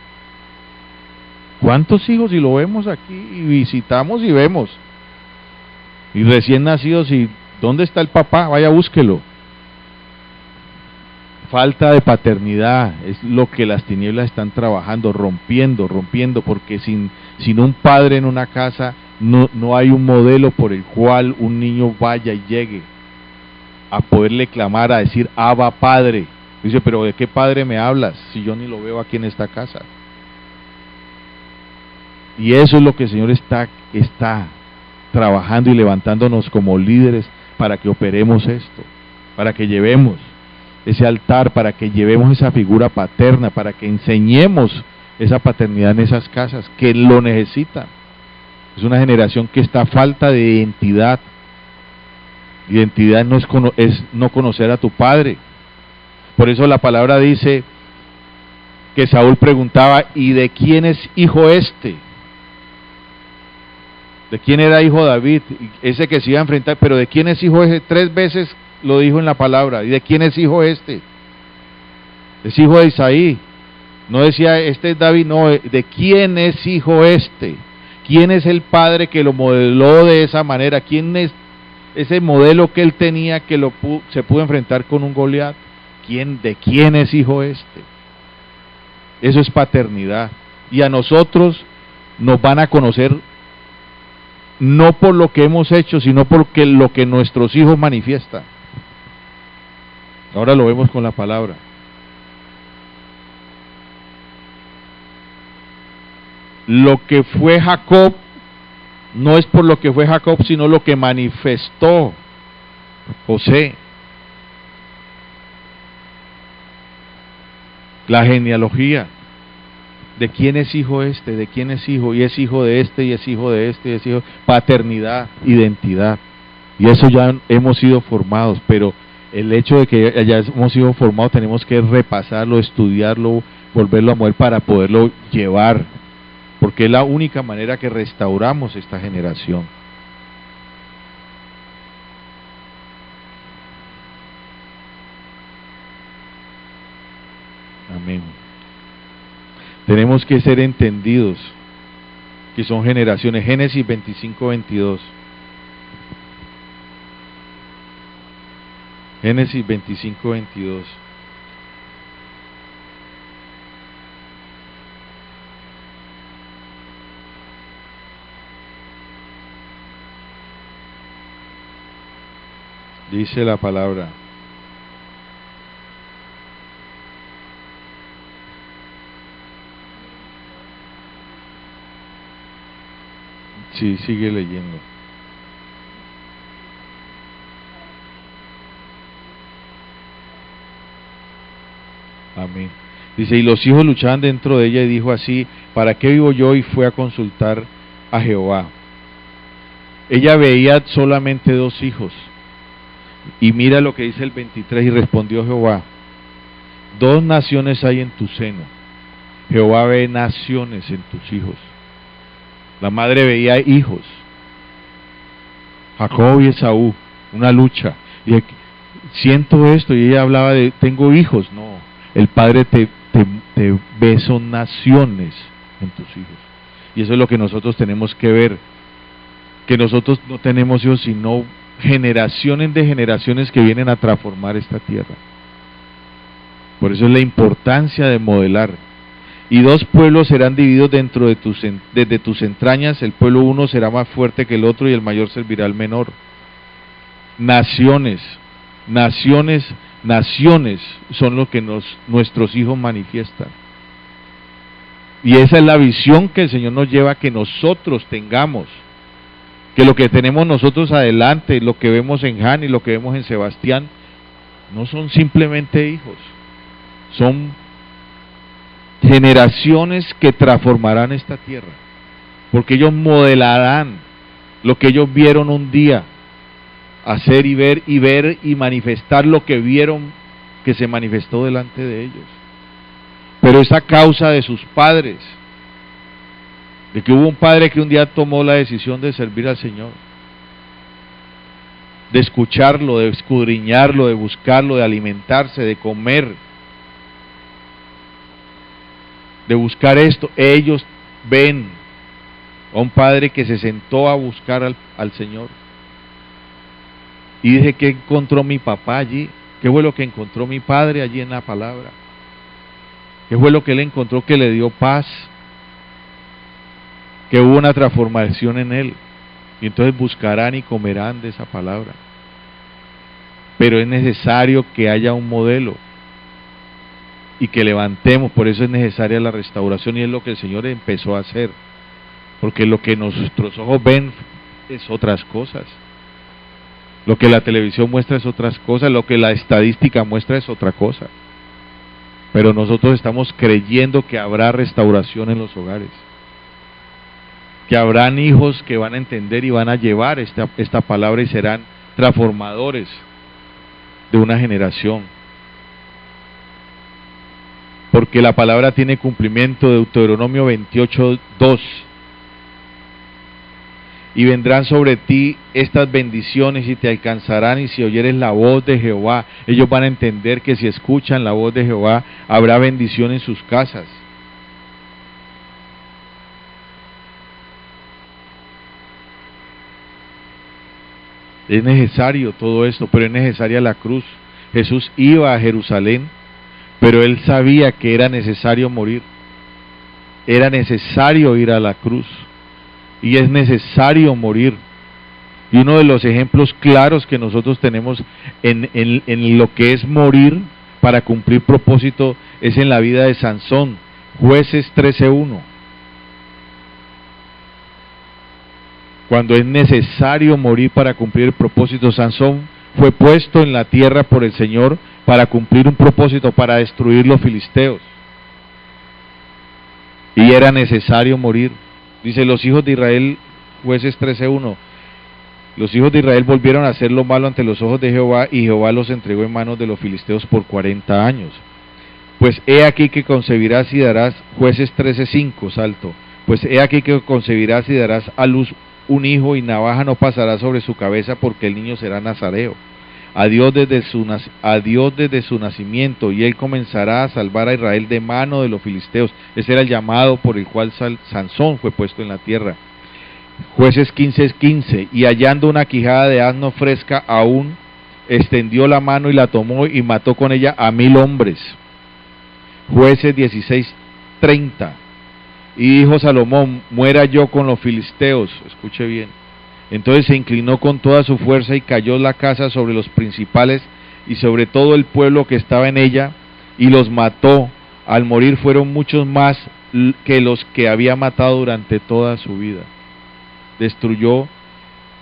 ¿Cuántos hijos? Y lo vemos aquí, y visitamos y vemos. Y recién nacidos, y ¿dónde está el papá? Vaya, búsquelo. Falta de paternidad es lo que las tinieblas están trabajando, rompiendo, porque sin un padre en una casa no hay un modelo por el cual un niño vaya y llegue a poderle clamar, a decir Abba Padre. Dice, pero ¿de qué padre me hablas si yo ni lo veo aquí en esta casa? Y eso es lo que el Señor está trabajando y levantándonos como líderes para que operemos esto, para que llevemos ese altar, para que llevemos esa figura paterna, para que enseñemos esa paternidad en esas casas que lo necesitan. Es una generación que está a falta de identidad. Identidad no es no conocer a tu padre. Por eso la palabra dice que Saúl preguntaba, ¿y de quién es hijo este? ¿De quién era hijo David? Ese que se iba a enfrentar, pero ¿de quién es hijo ese? 3 veces lo dijo en la palabra. ¿Y de quién es hijo este? Es hijo de Isaí. No decía, este es David, no, ¿de quién es hijo este? ¿Quién es el padre que lo modeló de esa manera? ¿Quién es ese modelo que él tenía que se pudo enfrentar con un Goliat? ¿De quién es hijo este? Eso es paternidad. Y a nosotros nos van a conocer no por lo que hemos hecho, sino por lo que nuestros hijos manifiestan. Ahora lo vemos con la palabra. Lo que fue Jacob no es por lo que fue Jacob, sino lo que manifestó José. La genealogía. ¿De quién es hijo este? ¿De quién es hijo? Y es hijo de este, y es hijo de este, y es hijo. Paternidad, identidad. Y eso ya hemos sido formados, pero el hecho de que ya hemos sido formados tenemos que repasarlo, estudiarlo, volverlo a mover para poderlo llevar, porque es la única manera que restauramos esta generación. Amén. Tenemos que ser entendidos que son generaciones. Génesis 25:22. Génesis 25:22. Dice la palabra: sí, sigue leyendo. Amén. Dice, y los hijos luchaban dentro de ella, y dijo así: ¿para qué vivo yo? Y fue a consultar a Jehová. Ella veía solamente 2 hijos. Y mira lo que dice el 23, y respondió Jehová: 2 naciones hay en tu seno. Jehová ve naciones en tus hijos. La madre veía hijos, Jacob y Esaú, una lucha. Y siento esto, y ella hablaba de, tengo hijos. No, el Padre te ve, son naciones en tus hijos. Y eso es lo que nosotros tenemos que ver, que nosotros no tenemos hijos, sino generaciones de generaciones que vienen a transformar esta tierra. Por eso es la importancia de modelar. Y 2 pueblos serán divididos desde tus entrañas, el pueblo uno será más fuerte que el otro, y el mayor servirá al menor. Naciones son lo que nuestros hijos manifiestan. Y esa es la visión que el Señor nos lleva a que nosotros tengamos, que lo que tenemos nosotros adelante, lo que vemos en Han y lo que vemos en Sebastián, no son simplemente hijos, son generaciones que transformarán esta tierra, porque ellos modelarán lo que ellos vieron un día, hacer y ver y manifestar lo que vieron que se manifestó delante de ellos. pero es a causa de sus padres, de que hubo un padre que un día tomó la decisión de servir al Señor, de escucharlo, de escudriñarlo, de buscarlo, de alimentarse, de comer, de buscar esto. Ellos ven a un padre que se sentó a buscar al Señor y dice: ¿qué encontró mi papá allí? ¿Qué fue lo que encontró mi padre allí en la palabra? ¿Qué fue lo que él encontró que le dio paz? Que hubo una transformación en él. Y entonces buscarán y comerán de esa palabra. Pero es necesario que haya un modelo y que levantemos. Por eso es necesaria la restauración, y es lo que el Señor empezó a hacer, porque lo que nuestros ojos ven es otras cosas, lo que la televisión muestra es otras cosas, lo que la estadística muestra es otra cosa, pero nosotros estamos creyendo que habrá restauración en los hogares, que habrán hijos que van a entender y van a llevar esta palabra y serán transformadores de una generación, porque la palabra tiene cumplimiento. Deuteronomio 28:2: y vendrán sobre ti estas bendiciones y te alcanzarán, y si oyeres la voz de Jehová. Ellos van a entender que si escuchan la voz de Jehová, habrá bendición en sus casas. Es necesario todo esto, pero es necesaria la cruz. Jesús iba a Jerusalén, pero él sabía que era necesario morir. Era necesario ir a la cruz. Y es necesario morir. Y uno de los ejemplos claros que nosotros tenemos en lo que es morir para cumplir propósito es en la vida de Sansón. Jueces 13:1. Cuando es necesario morir para cumplir el propósito, Sansón fue puesto en la tierra por el Señor para cumplir un propósito, para destruir los filisteos. Y era necesario morir. Dice: los hijos de Israel, Jueces 13:1, los hijos de Israel volvieron a hacer lo malo ante los ojos de Jehová, y Jehová los entregó en manos de los filisteos por 40 años. Pues he aquí que concebirás y darás, Jueces 13:5, salto. Pues he aquí que concebirás y darás a luz un hijo, y navaja no pasará sobre su cabeza, porque el niño será nazareo a Dios desde su nacimiento, y él comenzará a salvar a Israel de mano de los filisteos. Ese era el llamado por el cual Sansón fue puesto en la tierra. Jueces 15:15, y hallando una quijada de asno fresca aún, extendió la mano y la tomó, y mató con ella a 1000 hombres. Jueces 16:30, y dijo Salomón: muera yo con los filisteos. Escuche bien. Entonces se inclinó con toda su fuerza, y cayó la casa sobre los principales y sobre todo el pueblo que estaba en ella, y los mató. Al morir fueron muchos más que los que había matado durante toda su vida. Destruyó,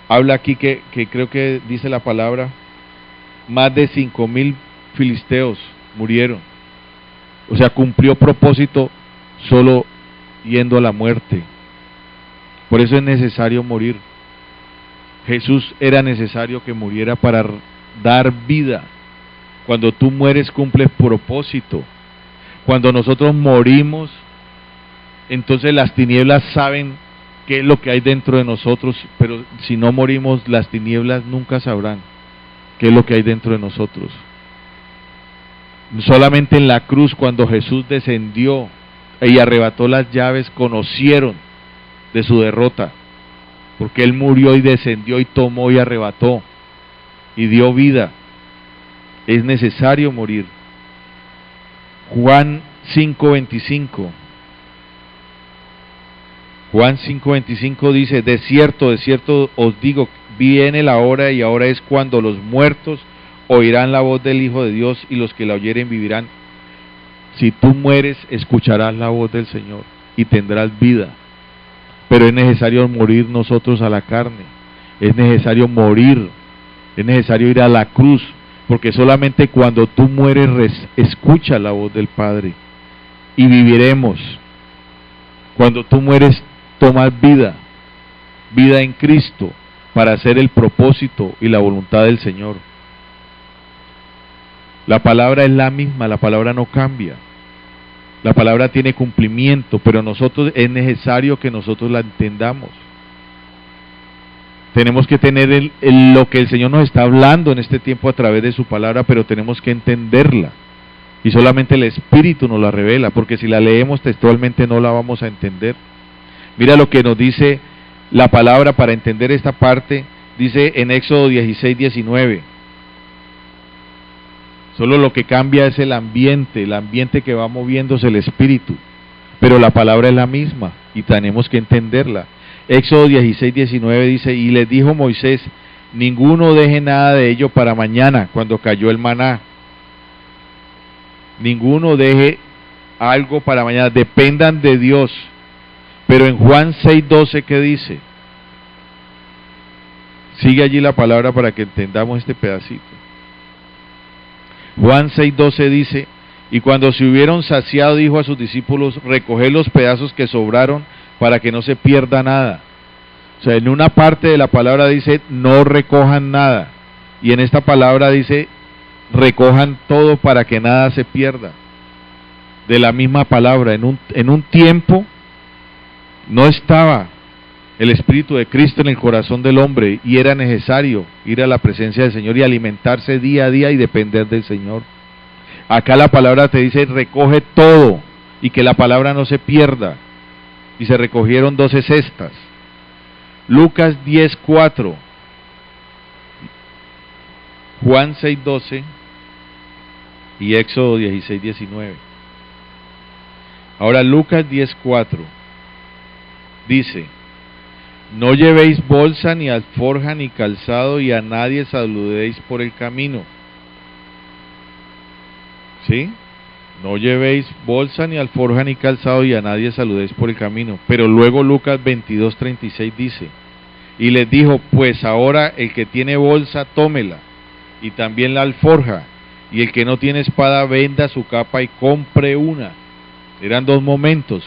habla aquí que creo que dice la palabra, más de 5000 filisteos murieron. O sea, cumplió propósito solo yendo a la muerte. Por eso es necesario morir. Jesús era necesario que muriera para dar vida. Cuando tú mueres, cumples propósito. Cuando nosotros morimos, entonces las tinieblas saben qué es lo que hay dentro de nosotros, pero si no morimos, las tinieblas nunca sabrán qué es lo que hay dentro de nosotros. Solamente en la cruz, cuando Jesús descendió y arrebató las llaves, conocieron de su derrota, porque Él murió y descendió y tomó y arrebató y dio vida. Es necesario morir. Juan 5:25. Juan 5:25 dice: de cierto os digo, viene la hora, y ahora es cuando los muertos oirán la voz del Hijo de Dios, y los que la oyeren vivirán. Si tú mueres, escucharás la voz del Señor y tendrás vida. Pero es necesario morir nosotros a la carne, es necesario morir, es necesario ir a la cruz, porque solamente cuando tú mueres escucha la voz del Padre y viviremos. Cuando tú mueres, tomas vida en Cristo, para hacer el propósito y la voluntad del Señor. La palabra es la misma, la palabra no cambia. La palabra tiene cumplimiento, pero nosotros es necesario que nosotros la entendamos. Tenemos que tener lo que el Señor nos está hablando en este tiempo a través de su palabra, pero tenemos que entenderla. Y solamente el Espíritu nos la revela, porque si la leemos textualmente no la vamos a entender. Mira lo que nos dice la palabra para entender esta parte, dice en Éxodo 16:19. Solo lo que cambia es el ambiente que va moviéndose el Espíritu, pero la palabra es la misma y tenemos que entenderla. Éxodo 16:19 dice, y les dijo Moisés, ninguno deje nada de ello para mañana, cuando cayó el maná. Ninguno deje algo para mañana, dependan de Dios. Pero en Juan 6:12, ¿qué dice? Sigue allí la palabra para que entendamos este pedacito. Juan 6:12 dice, y cuando se hubieron saciado, dijo a sus discípulos, recoged los pedazos que sobraron para que no se pierda nada. O sea, en una parte de la palabra dice, no recojan nada. Y en esta palabra dice, recojan todo para que nada se pierda. De la misma palabra, en un tiempo no estaba el Espíritu de Cristo en el corazón del hombre y era necesario ir a la presencia del Señor y alimentarse día a día y depender del Señor. Acá la palabra te dice, recoge todo y que la palabra no se pierda. Y se recogieron 12 cestas. Lucas 10:4, Juan 6:12 y Éxodo 16:19. Ahora Lucas 10:4 dice, no llevéis bolsa, ni alforja, ni calzado, y a nadie saludéis por el camino. ¿Sí? No llevéis bolsa, ni alforja, ni calzado, y a nadie saludéis por el camino. Pero luego Lucas 22:36 dice, y les dijo, pues ahora el que tiene bolsa, tómela, y también la alforja, y el que no tiene espada, venda su capa y compre una. Eran dos momentos.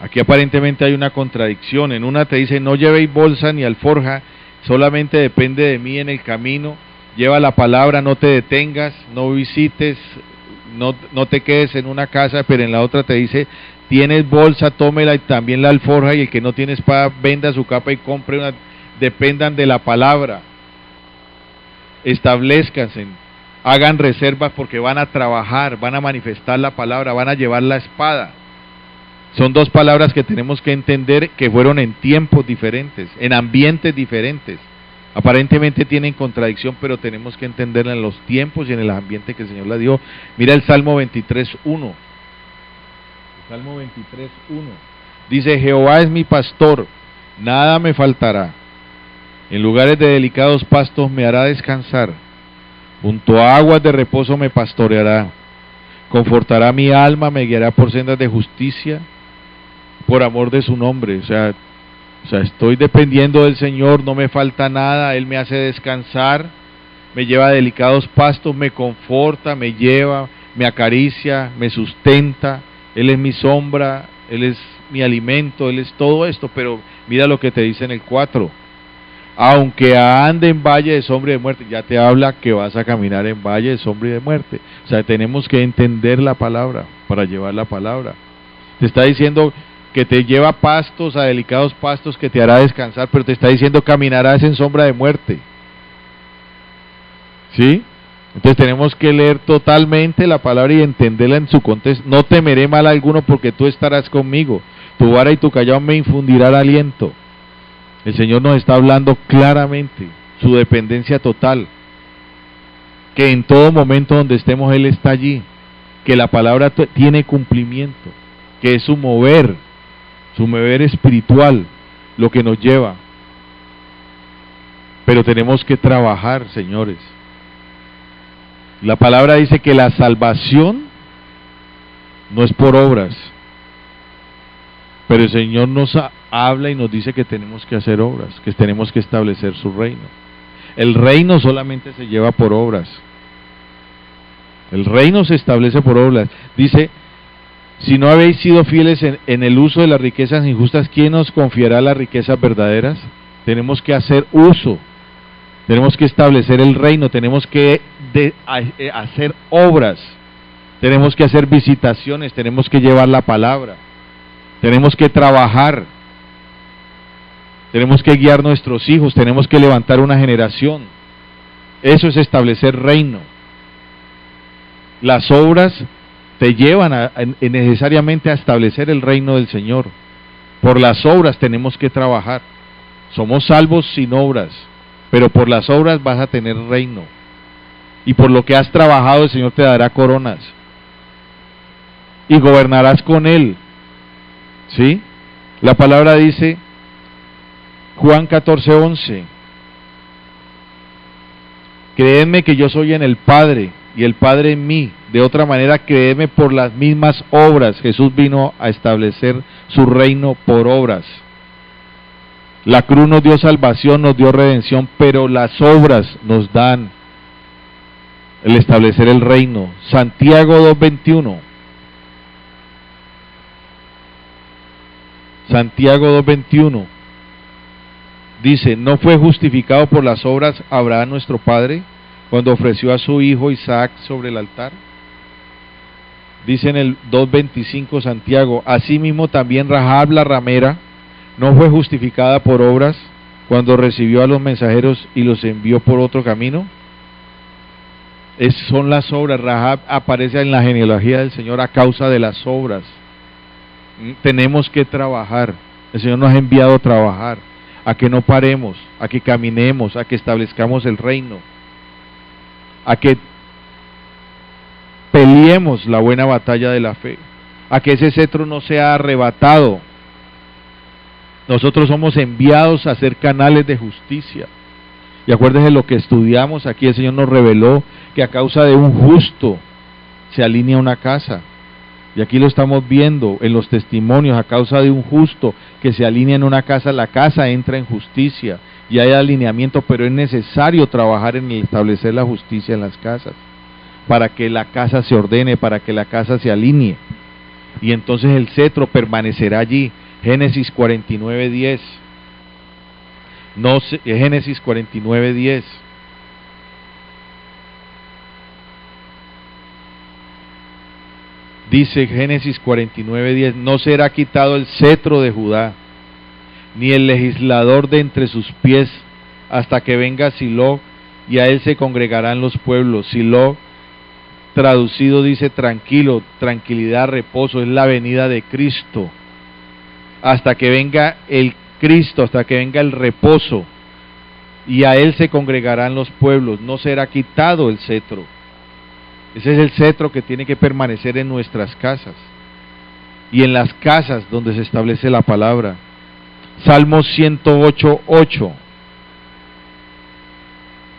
Aquí aparentemente hay una contradicción. En una te dice, no llevéis bolsa ni alforja, solamente depende de mí en el camino, lleva la palabra, no te detengas, no visites, no te quedes en una casa, pero en la otra te dice, tienes bolsa, tómela y también la alforja, y el que no tiene espada, venda su capa y compre una. Dependan de la palabra, establezcanse, hagan reservas porque van a trabajar, van a manifestar la palabra, van a llevar la espada. Son dos palabras que tenemos que entender que fueron en tiempos diferentes, en ambientes diferentes. Aparentemente tienen contradicción, pero tenemos que entenderla en los tiempos y en el ambiente que el Señor la dio. Mira el Salmo 23:1. Salmo 23:1. Dice, Jehová es mi pastor, nada me faltará. En lugares de delicados pastos me hará descansar. Junto a aguas de reposo me pastoreará. Confortará mi alma, me guiará por sendas de justicia, por amor de su nombre. O sea, estoy dependiendo del Señor, no me falta nada, Él me hace descansar, me lleva a delicados pastos, me conforta, me lleva, me acaricia, me sustenta, Él es mi sombra, Él es mi alimento, Él es todo esto. Pero mira lo que te dice en el 4, aunque ande en valle de sombra y de muerte, ya te habla que vas a caminar en valle de sombra y de muerte. O sea, tenemos que entender la palabra para llevar la palabra. Te está diciendo que te lleva a pastos, a delicados pastos, que te hará descansar, pero te está diciendo caminarás en sombra de muerte. ¿Sí? Entonces tenemos que leer totalmente la palabra y entenderla en su contexto. No temeré mal alguno porque tú estarás conmigo. Tu vara y tu callado me infundirán aliento. El Señor nos está hablando claramente, su dependencia total. Que en todo momento donde estemos Él está allí. Que la palabra tiene cumplimiento. Que es su mover espiritual, lo que nos lleva. Pero tenemos que trabajar, señores. La palabra dice que la salvación no es por obras, pero el Señor nos habla y nos dice que tenemos que hacer obras, que tenemos que establecer su reino. El reino solamente se lleva por obras. El reino se establece por obras. Dice, si no habéis sido fieles en el uso de las riquezas injustas, ¿quién nos confiará las riquezas verdaderas? Tenemos que hacer uso, tenemos que establecer el reino, tenemos que hacer obras, tenemos que hacer visitaciones, tenemos que llevar la palabra, tenemos que trabajar, tenemos que guiar nuestros hijos, tenemos que levantar una generación. Eso es establecer reino. Las obras te llevan necesariamente a establecer el reino del Señor. Por las obras tenemos que trabajar. Somos salvos sin obras, pero por las obras vas a tener reino. Y por lo que has trabajado el Señor te dará coronas. Y gobernarás con Él. ¿Sí? La palabra dice, Juan 14:11, creedme que yo soy en el Padre y el Padre en mí. De otra manera, creedme por las mismas obras. Jesús vino a establecer su reino por obras. La cruz nos dio salvación, nos dio redención, pero las obras nos dan el establecer el reino. Santiago 2:21. Santiago 2:21 dice, ¿no fue justificado por las obras Abraham nuestro padre cuando ofreció a su hijo Isaac sobre el altar? Dice en el 2:25 Santiago, asimismo también Rahab la ramera no fue justificada por obras cuando recibió a los mensajeros y los envió por otro camino. Son las obras. Rahab aparece en la genealogía del Señor a causa de las obras. Tenemos que trabajar. El Señor nos ha enviado a trabajar, a que no paremos, a que caminemos, a que establezcamos el reino, a que peleemos la buena batalla de la fe, a que ese cetro no sea arrebatado. Nosotros somos enviados a ser canales de justicia. Y acuérdense lo que estudiamos aquí, el Señor nos reveló que a causa de un justo se alinea una casa. Y aquí lo estamos viendo en los testimonios, a causa de un justo que se alinea en una casa, la casa entra en justicia y hay alineamiento, pero es necesario trabajar en el establecer la justicia en las casas, para que la casa se ordene, para que la casa se alinee. Y entonces el cetro permanecerá allí. Génesis 49:10. No, Génesis 49:10. Dice Génesis 49:10, no será quitado el cetro de Judá, ni el legislador de entre sus pies, hasta que venga Silo, y a él se congregarán los pueblos. Silo, traducido, dice tranquilo, tranquilidad, reposo, es la venida de Cristo. Hasta que venga el Cristo, hasta que venga el reposo, y a él se congregarán los pueblos, no será quitado el cetro. Ese es el cetro que tiene que permanecer en nuestras casas y en las casas donde se establece la palabra. Salmo 108:8.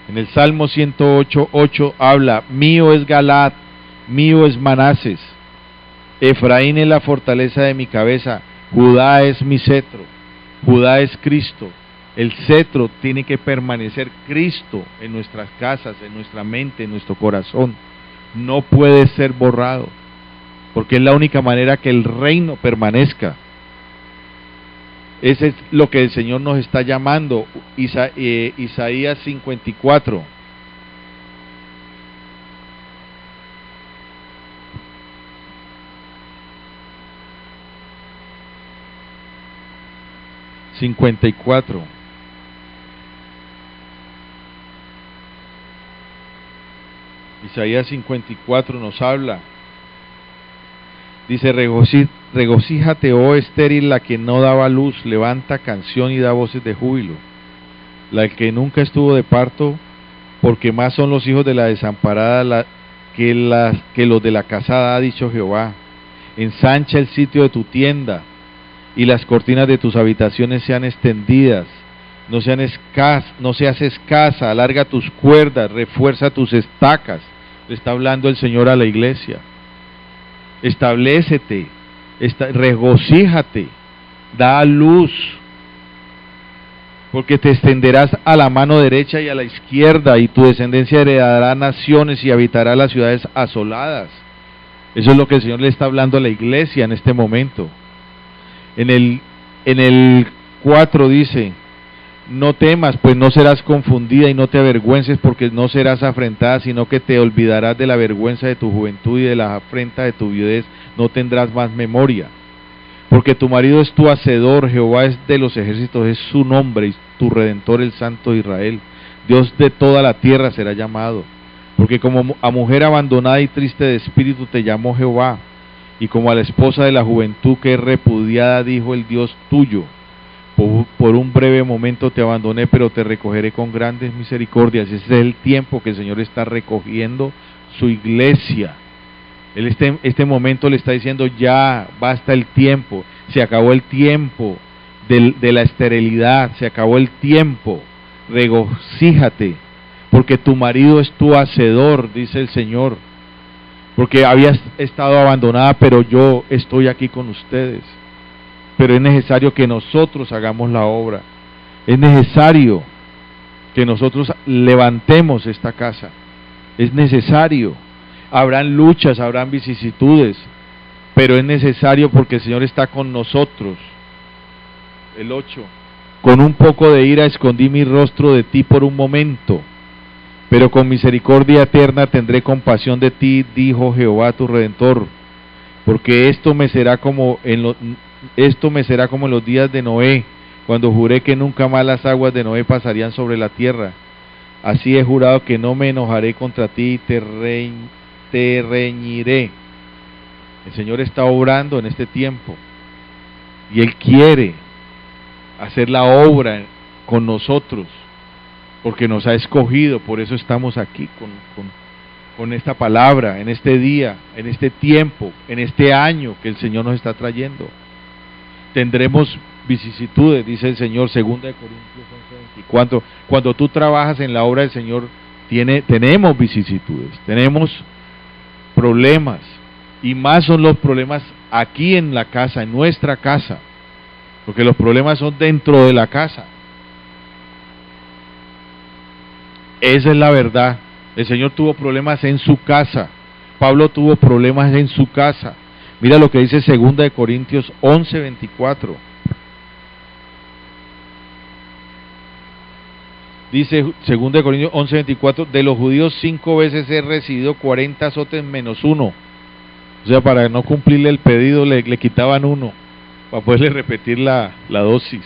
En el Salmo 108:8 habla, mío es Galaad, mío es Manases, Efraín es la fortaleza de mi cabeza, Judá es mi cetro, Judá es Cristo. El cetro tiene que permanecer Cristo en nuestras casas, en nuestra mente, en nuestro corazón. No puede ser borrado, porque es la única manera que el reino permanezca. Ese es lo que el Señor nos está llamando. Isaías 54. Isaías 54 nos habla, dice, regocíjate, oh estéril, la que no daba luz, levanta canción y da voces de júbilo, la que nunca estuvo de parto, porque más son los hijos de la desamparada que los de la casada, ha dicho Jehová. Ensancha el sitio de tu tienda, y las cortinas de tus habitaciones sean extendidas, no seas escasa, alarga tus cuerdas, refuerza tus estacas. Le está hablando el Señor a la iglesia. Establécete, regocíjate, da luz, porque te extenderás a la mano derecha y a la izquierda, y tu descendencia heredará naciones y habitará las ciudades asoladas. Eso es lo que el Señor le está hablando a la iglesia en este momento. En el 4 dice, no temas, pues no serás confundida y no te avergüences, porque no serás afrentada, sino que te olvidarás de la vergüenza de tu juventud y de la afrenta de tu viudez, no tendrás más memoria. Porque tu marido es tu hacedor, Jehová es de los ejércitos, es su nombre, y tu Redentor el Santo de Israel. Dios de toda la tierra será llamado. Porque como a mujer abandonada y triste de espíritu te llamó Jehová, y como a la esposa de la juventud que es repudiada, dijo el Dios tuyo. Por un breve momento te abandoné, pero te recogeré con grandes misericordias. Ese es el tiempo que el Señor está recogiendo su iglesia. Él este momento le está diciendo, ya basta el tiempo, se acabó el tiempo de la esterilidad, se acabó el tiempo, regocíjate, porque tu marido es tu hacedor, dice el Señor, porque habías estado abandonada, pero yo estoy aquí con ustedes. Pero es necesario que nosotros hagamos la obra, es necesario que nosotros levantemos esta casa, es necesario. Habrán luchas, habrán vicisitudes, pero es necesario porque el Señor está con nosotros. El 8, con un poco de ira escondí mi rostro de ti por un momento, pero con misericordia eterna tendré compasión de ti, dijo Jehová tu Redentor, porque esto me será como en los días de Noé, cuando juré que nunca más las aguas de Noé pasarían sobre la tierra. Así he jurado que no me enojaré contra ti y te reñiré. El Señor está obrando en este tiempo y Él quiere hacer la obra con nosotros porque nos ha escogido. Por eso estamos aquí con esta palabra, en este día, en este tiempo, en este año que el Señor nos está trayendo. Tendremos vicisitudes, dice el Señor, 2 de Corintios 11:24. Cuando tú trabajas en la obra del Señor, tenemos vicisitudes, tenemos problemas, y más son los problemas aquí en la casa, en nuestra casa, porque los problemas son dentro de la casa. Esa es la verdad. El Señor tuvo problemas en su casa, Pablo tuvo problemas en su casa. Mira lo que dice 2 de Corintios 11:24. Dice 2 de Corintios 11:24, de los judíos 5 veces he recibido 40 azotes menos uno. O sea, para no cumplirle el pedido le quitaban uno, para poderle repetir la dosis.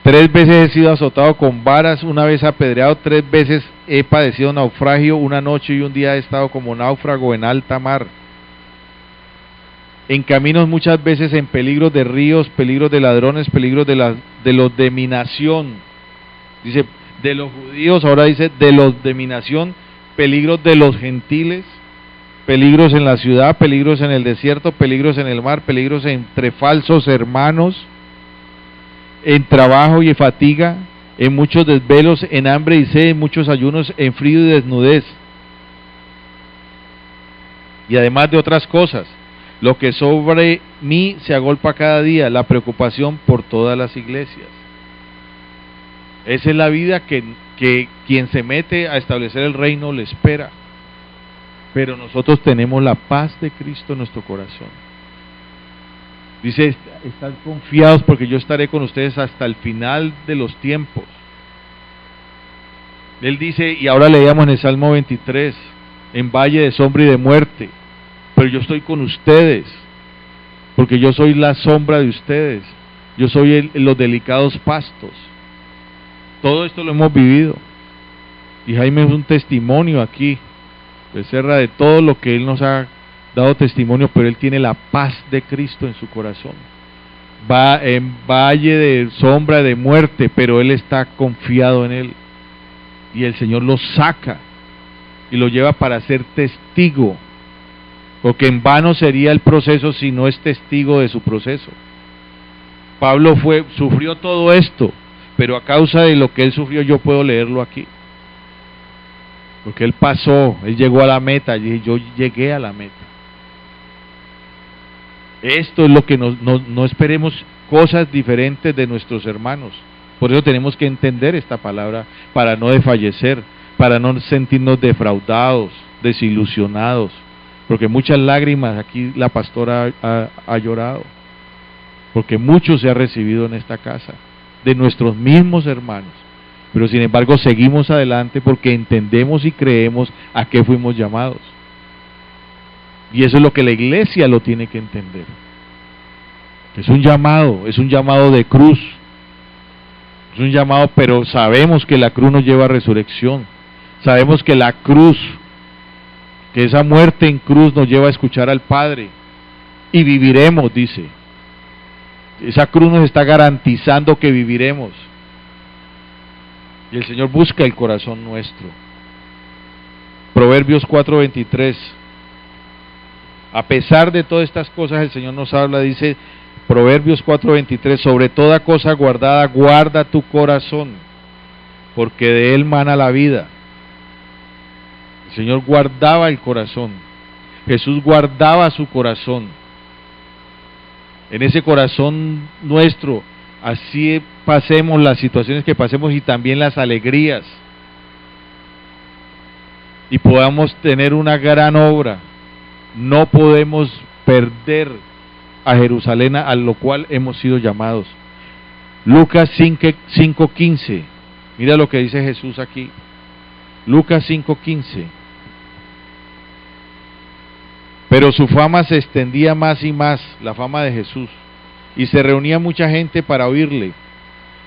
3 veces he sido azotado con varas, una vez apedreado, 3 veces he padecido naufragio, una noche y un día he estado como náufrago en alta mar. En caminos muchas veces, en peligros de ríos, peligros de ladrones, peligros de los de mi nación. Dice, de los judíos, ahora dice, de los de mi nación, peligros de los gentiles, peligros en la ciudad, peligros en el desierto, peligros en el mar, peligros entre falsos hermanos, en trabajo y fatiga, en muchos desvelos, en hambre y sed, en muchos ayunos, en frío y desnudez. Y además de otras cosas, lo que sobre mí se agolpa cada día, la preocupación por todas las iglesias. Esa es la vida que quien se mete a establecer el reino le espera. Pero nosotros tenemos la paz de Cristo en nuestro corazón. Dice, están confiados porque yo estaré con ustedes hasta el final de los tiempos. Él dice, y ahora leíamos en el Salmo 23, en valle de sombra y de muerte, pero yo estoy con ustedes, porque yo soy la sombra de ustedes, yo soy los delicados pastos. Todo esto lo hemos vivido, y Jaime es un testimonio aquí, Becerra, de todo lo que él nos ha dado testimonio, pero él tiene la paz de Cristo en su corazón. Va en valle de sombra de muerte, pero él está confiado en él, y el Señor lo saca y lo lleva para ser testigo, porque en vano sería el proceso si no es testigo de su proceso. Pablo sufrió todo esto, pero a causa de lo que él sufrió yo puedo leerlo aquí, porque él pasó, él llegó a la meta, y yo llegué a la meta. Esto es lo que no esperemos cosas diferentes de nuestros hermanos. Por eso tenemos que entender esta palabra, para no desfallecer, para no sentirnos defraudados, desilusionados, porque muchas lágrimas aquí la pastora ha llorado, porque mucho se ha recibido en esta casa, de nuestros mismos hermanos. Pero sin embargo seguimos adelante porque entendemos y creemos a qué fuimos llamados. Y eso es lo que la iglesia lo tiene que entender. Es un llamado de cruz. Es un llamado, pero sabemos que la cruz nos lleva a resurrección. Sabemos que la cruz, que esa muerte en cruz nos lleva a escuchar al Padre. Y viviremos, dice. Esa cruz nos está garantizando que viviremos. Y el Señor busca el corazón nuestro. Proverbios 4:23. A pesar de todas estas cosas, el Señor nos habla, dice Proverbios 4:23, sobre toda cosa guardada, guarda tu corazón, porque de él mana la vida. El Señor guardaba el corazón. Jesús guardaba su corazón. En ese corazón nuestro, así pasemos las situaciones que pasemos y también las alegrías, y podamos tener una gran obra. No podemos perder a Jerusalén, a lo cual hemos sido llamados. Lucas 5:15, mira lo que dice Jesús aquí. Lucas 5:15. Pero su fama se extendía más y más, la fama de Jesús, y se reunía mucha gente para oírle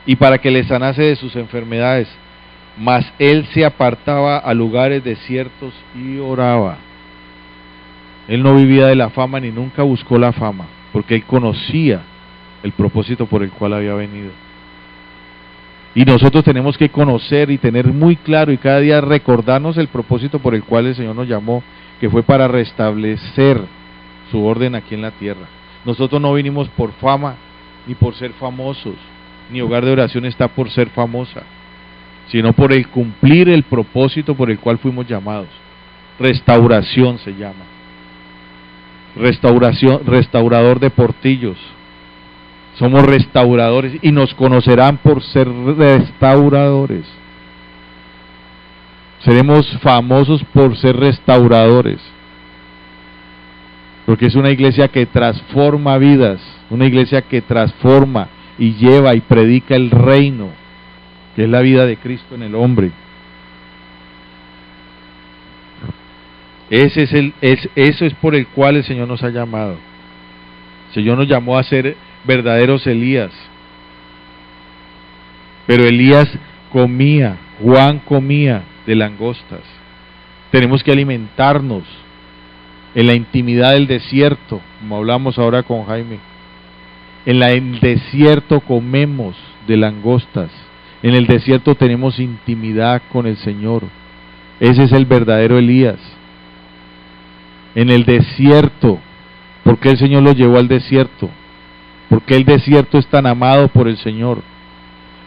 y para que le sanase de sus enfermedades. Mas él se apartaba a lugares desiertos y oraba. Él no vivía de la fama ni nunca buscó la fama, porque él conocía el propósito por el cual había venido. Y nosotros tenemos que conocer y tener muy claro y cada día recordarnos el propósito por el cual el Señor nos llamó, que fue para restablecer su orden aquí en la tierra. Nosotros no vinimos por fama ni por ser famosos, ni Hogar de Oración está por ser famosa, sino por el cumplir el propósito por el cual fuimos llamados. Restauración se llama. Restaurador de portillos. Somos restauradores y nos conocerán por ser restauradores. Seremos famosos por ser restauradores, porque es una iglesia que transforma vidas, una iglesia que transforma y lleva y predica el reino, que es la vida de Cristo en el hombre. Eso es por el cual el Señor nos ha llamado. El Señor nos llamó a ser verdaderos Elías. Pero Elías comía, Juan comía de langostas. Tenemos que alimentarnos en la intimidad del desierto, como hablamos ahora con Jaime. En el desierto comemos de langostas. En el desierto tenemos intimidad con el Señor. Ese es el verdadero Elías. En el desierto, ¿por qué el Señor lo llevó al desierto? ¿Por qué el desierto es tan amado por el Señor?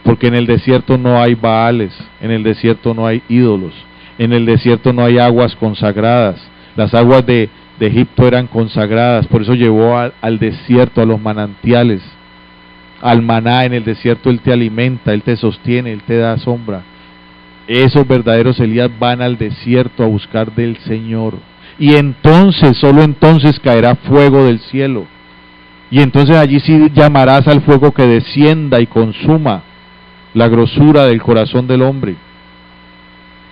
Porque en el desierto no hay baales, en el desierto no hay ídolos, en el desierto no hay aguas consagradas. Las aguas de Egipto eran consagradas, por eso llevó al desierto, a los manantiales, al maná. En el desierto Él te alimenta, Él te sostiene, Él te da sombra. Esos verdaderos Elías van al desierto a buscar del Señor. Y entonces, solo entonces caerá fuego del cielo. Y entonces allí sí llamarás al fuego que descienda y consuma la grosura del corazón del hombre.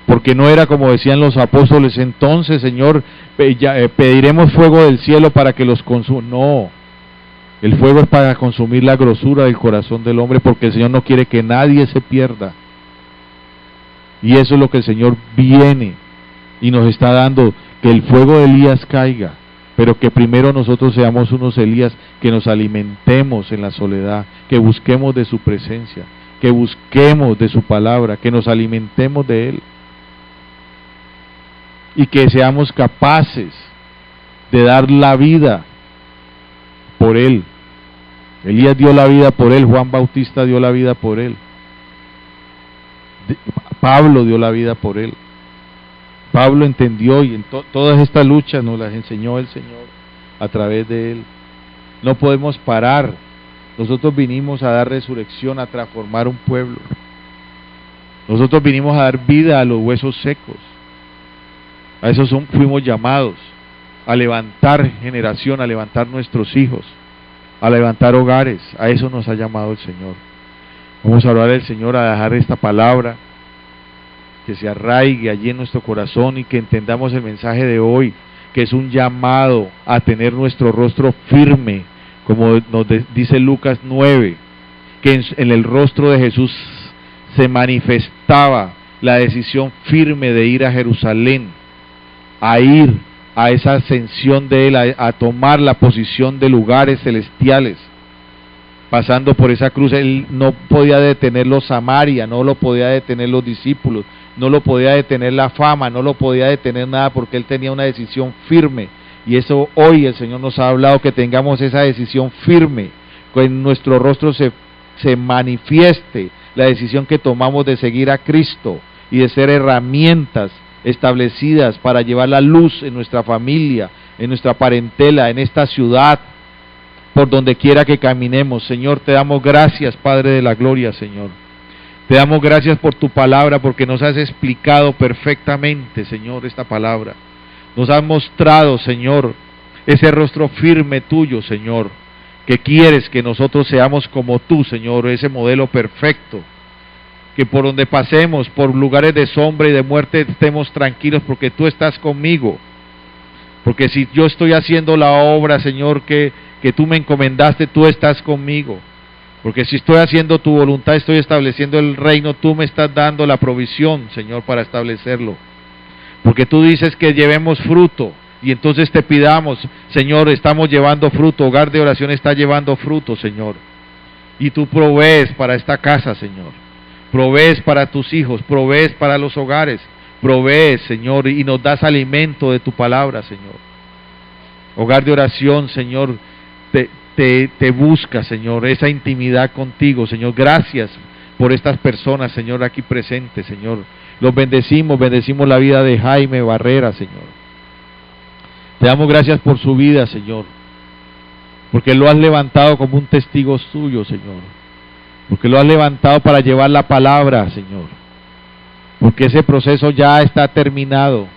Porque no era como decían los apóstoles, entonces Señor, pediremos fuego del cielo para que los consuma. No, el fuego es para consumir la grosura del corazón del hombre, porque el Señor no quiere que nadie se pierda. Y eso es lo que el Señor viene y nos está dando, que el fuego de Elías caiga, pero que primero nosotros seamos unos Elías, que nos alimentemos en la soledad, que busquemos de su presencia, que busquemos de su palabra, que nos alimentemos de Él, y que seamos capaces de dar la vida por Él. Elías dio la vida por Él, Juan Bautista dio la vida por Él, Pablo dio la vida por Él. Pablo entendió, y en todas estas luchas nos las enseñó el Señor a través de Él. No podemos parar. Nosotros vinimos a dar resurrección, a transformar un pueblo. Nosotros vinimos a dar vida a los huesos secos. A eso fuimos llamados, a levantar generación, a levantar nuestros hijos, a levantar hogares. A eso nos ha llamado el Señor. Vamos a orar al Señor a dejar esta palabra que se arraigue allí en nuestro corazón y que entendamos el mensaje de hoy, que es un llamado a tener nuestro rostro firme, como nos dice Lucas 9, que en el rostro de Jesús se manifestaba la decisión firme de ir a Jerusalén, a ir a esa ascensión de Él, a tomar la posición de lugares celestiales. Pasando por esa cruz, Él no podía detenerlo Samaria, no lo podía detener los discípulos, no lo podía detener la fama, no lo podía detener nada, porque Él tenía una decisión firme. Y eso hoy el Señor nos ha hablado, que tengamos esa decisión firme, que en nuestro rostro se manifieste la decisión que tomamos de seguir a Cristo y de ser herramientas establecidas para llevar la luz en nuestra familia, en nuestra parentela, en esta ciudad, por donde quiera que caminemos. Señor, te damos gracias, Padre de la gloria, Señor. Te damos gracias por tu palabra, porque nos has explicado perfectamente, Señor, esta palabra. Nos has mostrado, Señor, ese rostro firme tuyo, Señor, que quieres que nosotros seamos como tú, Señor, ese modelo perfecto, que por donde pasemos, por lugares de sombra y de muerte, estemos tranquilos, porque tú estás conmigo. Porque si yo estoy haciendo la obra, Señor, que tú me encomendaste, tú estás conmigo. Porque si estoy haciendo tu voluntad, estoy estableciendo el reino, tú me estás dando la provisión, Señor, para establecerlo. Porque tú dices que llevemos fruto, y entonces te pidamos, Señor, estamos llevando fruto, Hogar de Oración está llevando fruto, Señor. Y tú provees para esta casa, Señor. Provees para tus hijos, provees para los hogares, provees, Señor, y nos das alimento de tu palabra, Señor. Hogar de Oración, Señor, te busca, Señor, esa intimidad contigo, Señor. Gracias por estas personas, Señor, aquí presentes, Señor. Los bendecimos la vida de Jaime Barrera, Señor. Te damos gracias por su vida, Señor, porque lo has levantado como un testigo suyo, Señor, porque lo has levantado para llevar la palabra, Señor, porque ese proceso ya está terminado,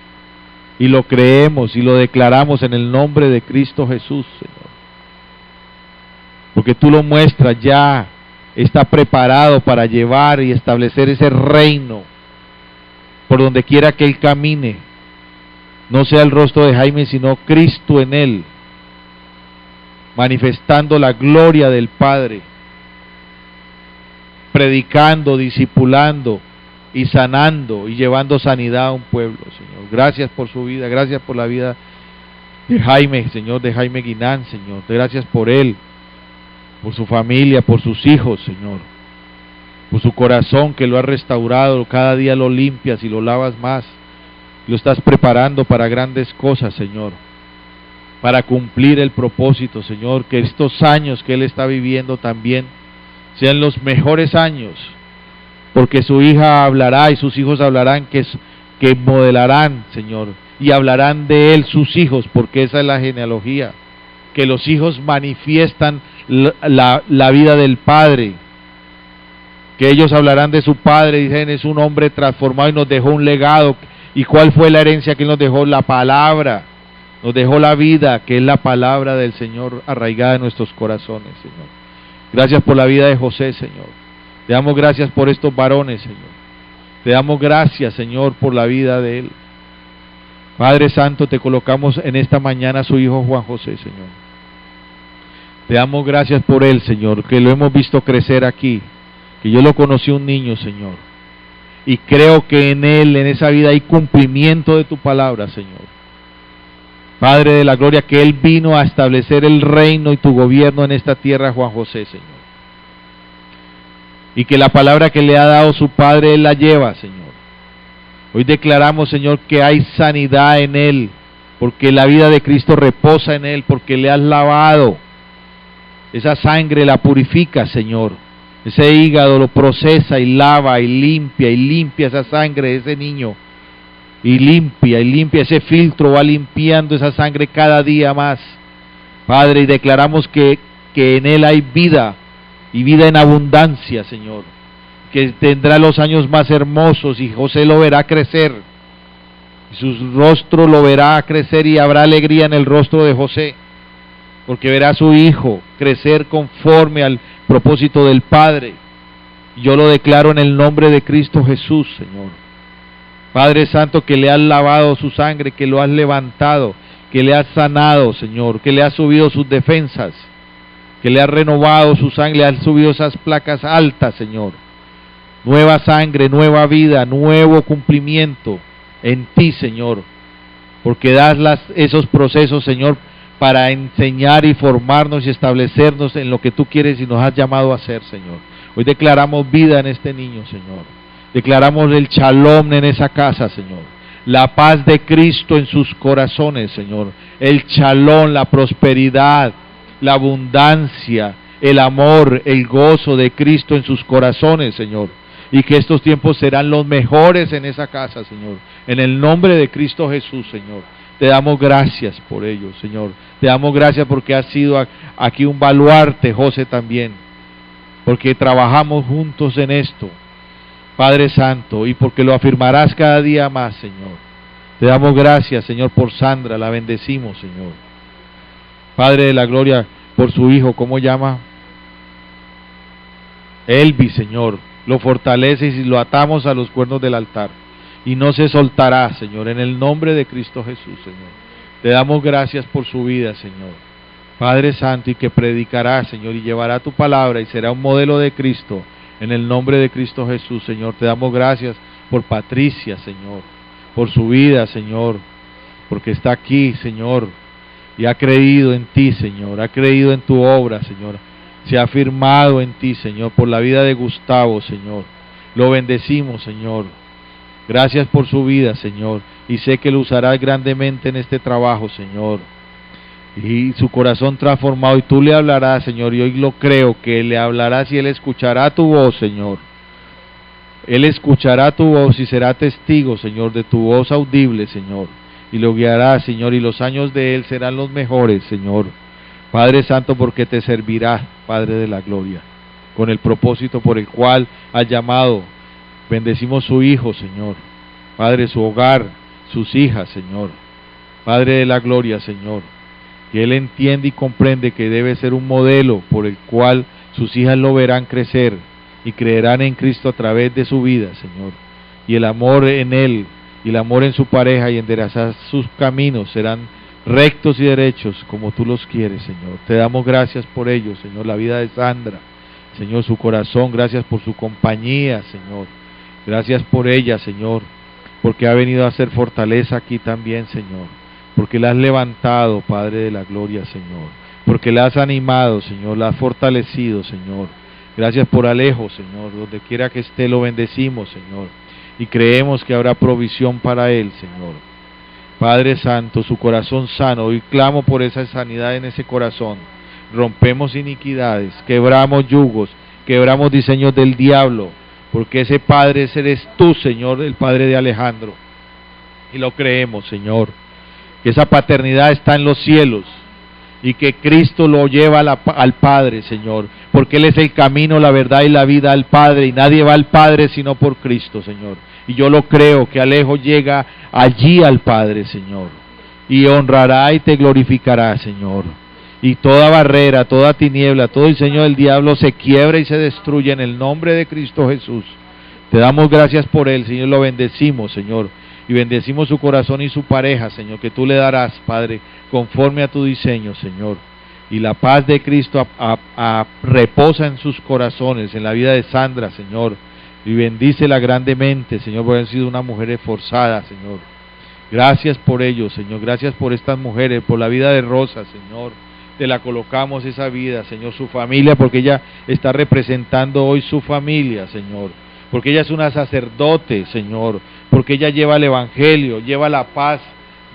y lo creemos y lo declaramos en el nombre de Cristo Jesús, Señor. Porque tú lo muestras, ya está preparado para llevar y establecer ese reino por donde quiera que Él camine. No sea el rostro de Jaime, sino Cristo en él, manifestando la gloria del Padre, predicando, discipulando y sanando y llevando sanidad a un pueblo, Señor. Gracias por su vida, gracias por la vida de Jaime, Señor, de Jaime Guinán, Señor. Gracias por él, por su familia, por sus hijos, Señor, por su corazón que lo has restaurado, cada día lo limpias y lo lavas más, lo estás preparando para grandes cosas, Señor, para cumplir el propósito, Señor, que estos años que él está viviendo también sean los mejores años, porque su hija hablará y sus hijos hablarán, que modelarán, Señor, y hablarán de él sus hijos, porque esa es la genealogía, que los hijos manifiestan la vida del Padre, que ellos hablarán de su Padre, dicen, es un hombre transformado y nos dejó un legado. ¿Y cuál fue la herencia que él nos dejó? La palabra, nos dejó la vida, que es la palabra del Señor arraigada en nuestros corazones, Señor. Gracias por la vida de José, Señor. Te damos gracias por estos varones, Señor. Te damos gracias, Señor, por la vida de él. Padre Santo, te colocamos en esta mañana a su hijo Juan José, Señor. Te damos gracias por él, Señor, que lo hemos visto crecer aquí, que yo lo conocí un niño, Señor. Y creo que en él, en esa vida, hay cumplimiento de tu palabra, Señor. Padre de la gloria, que él vino a establecer el reino y tu gobierno en esta tierra, Juan José, Señor. Y que la palabra que le ha dado su Padre, él la lleva, Señor. Hoy declaramos, Señor, que hay sanidad en él, porque la vida de Cristo reposa en él, porque le has lavado. Esa sangre la purifica, Señor. Ese hígado lo procesa y lava y limpia esa sangre de ese niño. Y limpia ese filtro, va limpiando esa sangre cada día más. Padre, y declaramos que en él hay vida, y vida en abundancia, Señor. Que tendrá los años más hermosos, y José lo verá crecer. Y su rostro lo verá crecer, y habrá alegría en el rostro de José. Porque verá a su hijo crecer conforme al propósito del Padre, Yo lo declaro en el nombre de Cristo Jesús, Señor. Padre Santo, que le has lavado su sangre, que lo has levantado, que le has sanado, Señor, que le has subido sus defensas, que le has renovado su sangre, le has subido esas placas altas, Señor. Nueva sangre, nueva vida, nuevo cumplimiento en ti, Señor, porque das esos procesos, Señor, para enseñar y formarnos y establecernos en lo que tú quieres y nos has llamado a hacer, Señor. Hoy declaramos vida en este niño, Señor. Declaramos el shalom en esa casa, Señor. La paz de Cristo en sus corazones, Señor. El shalom, la prosperidad, la abundancia, el amor, el gozo de Cristo en sus corazones, Señor. Y que estos tiempos serán los mejores en esa casa, Señor. En el nombre de Cristo Jesús, Señor. Te damos gracias por ello, Señor. Te damos gracias porque has sido aquí un baluarte, José, también. Porque trabajamos juntos en esto, Padre Santo, y porque lo afirmarás cada día más, Señor. Te damos gracias, Señor, por Sandra, la bendecimos, Señor. Padre de la gloria, por su hijo, ¿cómo llama? Elvi, Señor. Lo fortaleces y lo atamos a los cuernos del altar. Y no se soltará, Señor, en el nombre de Cristo Jesús, Señor. Te damos gracias por su vida, Señor. Padre Santo, y que predicará, Señor, y llevará tu palabra y será un modelo de Cristo, en el nombre de Cristo Jesús, Señor. Te damos gracias por Patricia, Señor, por su vida, Señor, porque está aquí, Señor, y ha creído en ti, Señor, ha creído en tu obra, Señor, se ha afirmado en ti, Señor, por la vida de Gustavo, Señor. Lo bendecimos, Señor. Gracias por su vida, Señor, y sé que lo usarás grandemente en este trabajo, Señor. Y su corazón transformado, y tú le hablarás, Señor, y hoy lo creo, que le hablarás y él escuchará tu voz, Señor. Él escuchará tu voz y será testigo, Señor, de tu voz audible, Señor, y lo guiará, Señor, y los años de él serán los mejores, Señor. Padre Santo, porque te servirá, Padre de la gloria, con el propósito por el cual has llamado. Bendecimos su hijo, Señor, Padre, su hogar, sus hijas, Señor, Padre de la gloria, Señor, que él entiende y comprende que debe ser un modelo por el cual sus hijas lo verán crecer y creerán en Cristo a través de su vida, Señor. Y el amor en él, y el amor en su pareja, y enderezar sus caminos serán rectos y derechos como tú los quieres, Señor. Te damos gracias por ello, Señor, la vida de Sandra, Señor, su corazón, gracias por su compañía, Señor. Gracias por ella, Señor, porque ha venido a hacer fortaleza aquí también, Señor. Porque la has levantado, Padre de la gloria, Señor. Porque la has animado, Señor, la has fortalecido, Señor. Gracias por Alejo, Señor. Donde quiera que esté, lo bendecimos, Señor. Y creemos que habrá provisión para él, Señor. Padre Santo, su corazón sano. Hoy clamo por esa sanidad en ese corazón. Rompemos iniquidades, quebramos yugos, quebramos diseños del diablo. Porque ese Padre eres tú, Señor, el Padre de Alejandro. Y lo creemos, Señor. Que esa paternidad está en los cielos y que Cristo lo lleva al Padre, Señor, porque Él es el camino, la verdad y la vida al Padre, y nadie va al Padre sino por Cristo, Señor. Y yo lo creo, que Alejo llega allí al Padre, Señor, y honrará y te glorificará, Señor. Y toda barrera, toda tiniebla, todo diseño del diablo se quiebra y se destruye en el nombre de Cristo Jesús. Te damos gracias por Él, Señor, lo bendecimos, Señor. Y bendecimos su corazón y su pareja, Señor, que tú le darás, Padre, conforme a tu diseño, Señor. Y la paz de Cristo reposa en sus corazones, en la vida de Sandra, Señor. Y bendícela grandemente, Señor, porque han sido una mujer esforzada, Señor. Gracias por ello, Señor. Gracias por estas mujeres, por la vida de Rosa, Señor. Te la colocamos esa vida, Señor, su familia, porque ella está representando hoy su familia, Señor. Porque ella es una sacerdote, Señor, porque ella lleva el Evangelio, lleva la paz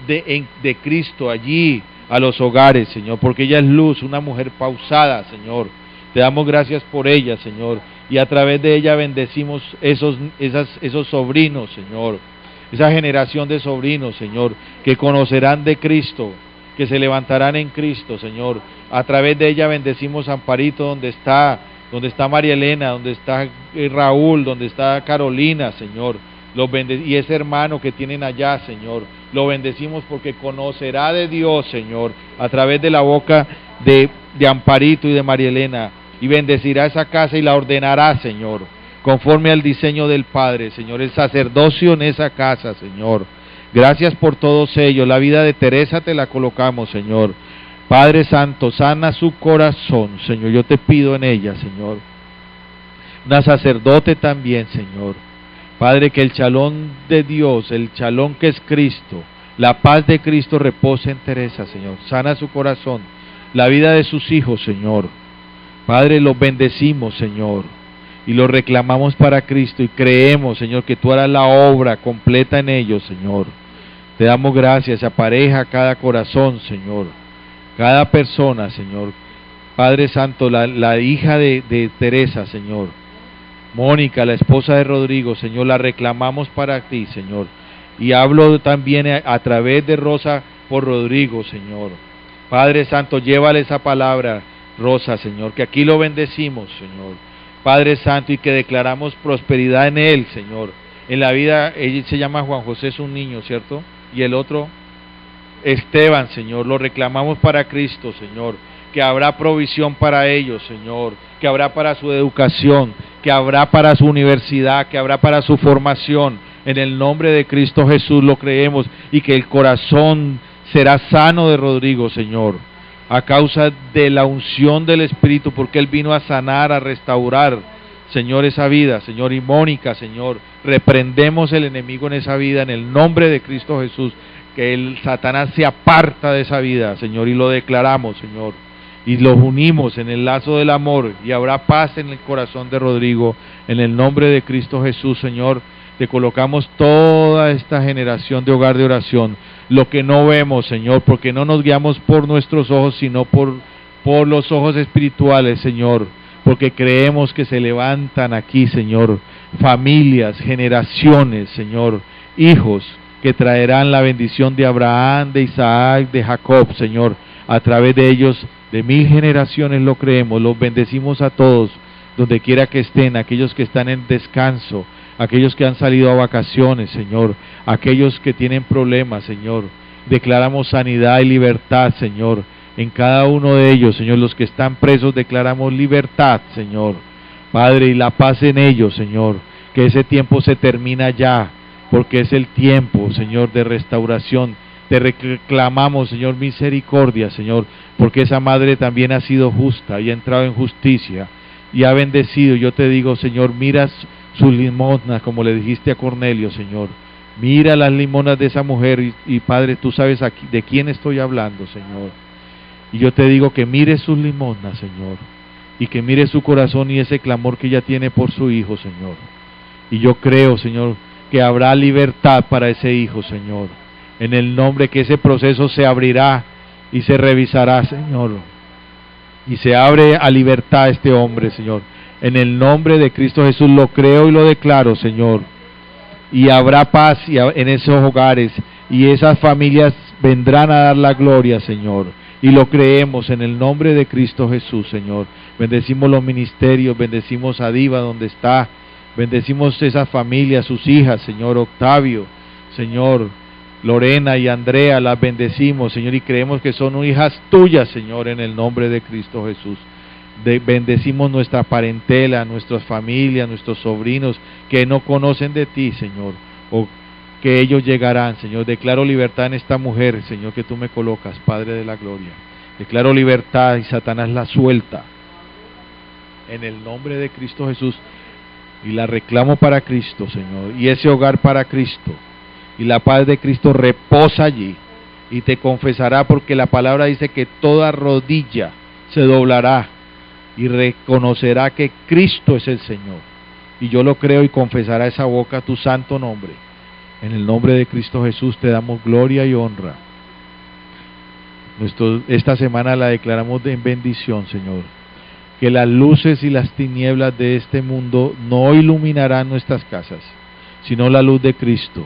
de Cristo allí a los hogares, Señor, porque ella es luz, una mujer pausada, Señor. Te damos gracias por ella, Señor, y a través de ella bendecimos esos sobrinos, Señor, esa generación de sobrinos, Señor, que conocerán de Cristo, que se levantarán en Cristo, Señor. A través de ella bendecimos a Amparito, donde está María Elena, donde está Raúl, donde está Carolina, Señor, y ese hermano que tienen allá, Señor, lo bendecimos porque conocerá de Dios, Señor, a través de la boca de Amparito y de María Elena, y bendecirá esa casa y la ordenará, Señor, conforme al diseño del Padre, Señor, el sacerdocio en esa casa, Señor. Gracias por todos ellos. La vida de Teresa te la colocamos, Señor. Padre Santo, sana su corazón, Señor. Yo te pido en ella, Señor. Una sacerdote también, Señor. Padre, que el shalom de Dios, el shalom que es Cristo, la paz de Cristo repose en Teresa, Señor. Sana su corazón, la vida de sus hijos, Señor. Padre, los bendecimos, Señor, y los reclamamos para Cristo y creemos, Señor, que tú harás la obra completa en ellos, Señor. Te damos gracias, apareja cada corazón, Señor, cada persona, Señor. Padre Santo, la hija de Teresa, Señor, Mónica, la esposa de Rodrigo, Señor, la reclamamos para ti, Señor. Y hablo también a través de Rosa por Rodrigo, Señor. Padre Santo, llévale esa palabra, Rosa, Señor, que aquí lo bendecimos, Señor. Padre Santo, y que declaramos prosperidad en él, Señor. En la vida, él se llama Juan José, es un niño, ¿cierto? Y el otro, Esteban, Señor, lo reclamamos para Cristo, Señor. Que habrá provisión para ellos, Señor. Que habrá para su educación, que habrá para su universidad, que habrá para su formación. En el nombre de Cristo Jesús lo creemos, y que el corazón será sano de Rodrigo, Señor, a causa de la unción del Espíritu, porque Él vino a sanar, a restaurar, Señor, esa vida, Señor. Y Mónica, Señor, reprendemos el enemigo en esa vida, en el nombre de Cristo Jesús, que el Satanás se aparta de esa vida, Señor, y lo declaramos, Señor, y los unimos en el lazo del amor, y habrá paz en el corazón de Rodrigo, en el nombre de Cristo Jesús, Señor. Te colocamos toda esta generación de hogar de oración, lo que no vemos, Señor, porque no nos guiamos por nuestros ojos, sino por los ojos espirituales, Señor, porque creemos que se levantan aquí, Señor, familias, generaciones, Señor, hijos que traerán la bendición de Abraham, de Isaac, de Jacob, Señor, a través de ellos, de 1000 generaciones lo creemos. Los bendecimos a todos, donde quiera que estén, aquellos que están en descanso, aquellos que han salido a vacaciones, Señor, aquellos que tienen problemas, Señor. Declaramos sanidad y libertad, Señor, en cada uno de ellos, Señor. Los que están presos, declaramos libertad, Señor, Padre, y la paz en ellos, Señor. Que ese tiempo se termina ya, porque es el tiempo, Señor, de restauración. Te reclamamos, Señor, misericordia, Señor, porque esa madre también ha sido justa y ha entrado en justicia y ha bendecido. Yo te digo, Señor, mira sus limosnas, como le dijiste a Cornelio, Señor. Mira las limonas de esa mujer y Padre, tú sabes aquí de quién estoy hablando, Señor. Y yo te digo que mire sus limosnas, Señor, y que mire su corazón y ese clamor que ella tiene por su hijo, Señor. Y yo creo, Señor, que habrá libertad para ese hijo, Señor. En el nombre, que ese proceso se abrirá y se revisará, Señor. Y se abre a libertad este hombre, Señor. En el nombre de Cristo Jesús lo creo y lo declaro, Señor. Y habrá paz en esos hogares, y esas familias vendrán a dar la gloria, Señor. Y lo creemos en el nombre de Cristo Jesús, Señor. Bendecimos los ministerios, bendecimos a Diva donde está, bendecimos esas familias, sus hijas, Señor. Octavio, Señor, Lorena y Andrea, las bendecimos, Señor, y creemos que son hijas tuyas, Señor, en el nombre de Cristo Jesús. Bendecimos nuestra parentela, nuestras familias, nuestros sobrinos que no conocen de ti, Señor, o que ellos llegarán, Señor. Declaro libertad en esta mujer, Señor, que tú me colocas, Padre de la gloria. Declaro libertad y Satanás la suelta en el nombre de Cristo Jesús, y la reclamo para Cristo, Señor, y ese hogar para Cristo, y la paz de Cristo reposa allí, y te confesará, porque la palabra dice que toda rodilla se doblará y reconocerá que Cristo es el Señor, y yo lo creo, y confesará esa boca tu santo nombre. En el nombre de Cristo Jesús te damos gloria y honra. Esta semana la declaramos en bendición, Señor. Que las luces y las tinieblas de este mundo no iluminarán nuestras casas, sino la luz de Cristo.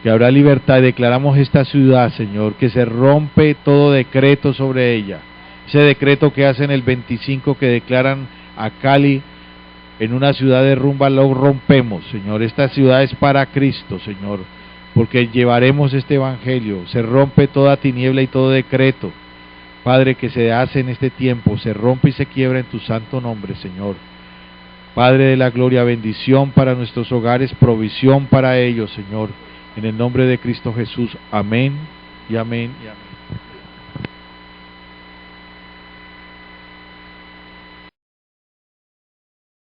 Que habrá libertad. Declaramos esta ciudad, Señor, que se rompe todo decreto sobre ella. Ese decreto que hacen el 25, que declaran a Cali en una ciudad de rumba, lo rompemos, Señor. Esta ciudad es para Cristo, Señor, porque llevaremos este evangelio. Se rompe toda tiniebla y todo decreto, Padre, que se hace en este tiempo, se rompe y se quiebra en tu santo nombre, Señor. Padre de la gloria, bendición para nuestros hogares, provisión para ellos, Señor. En el nombre de Cristo Jesús. Amén y amén y amén.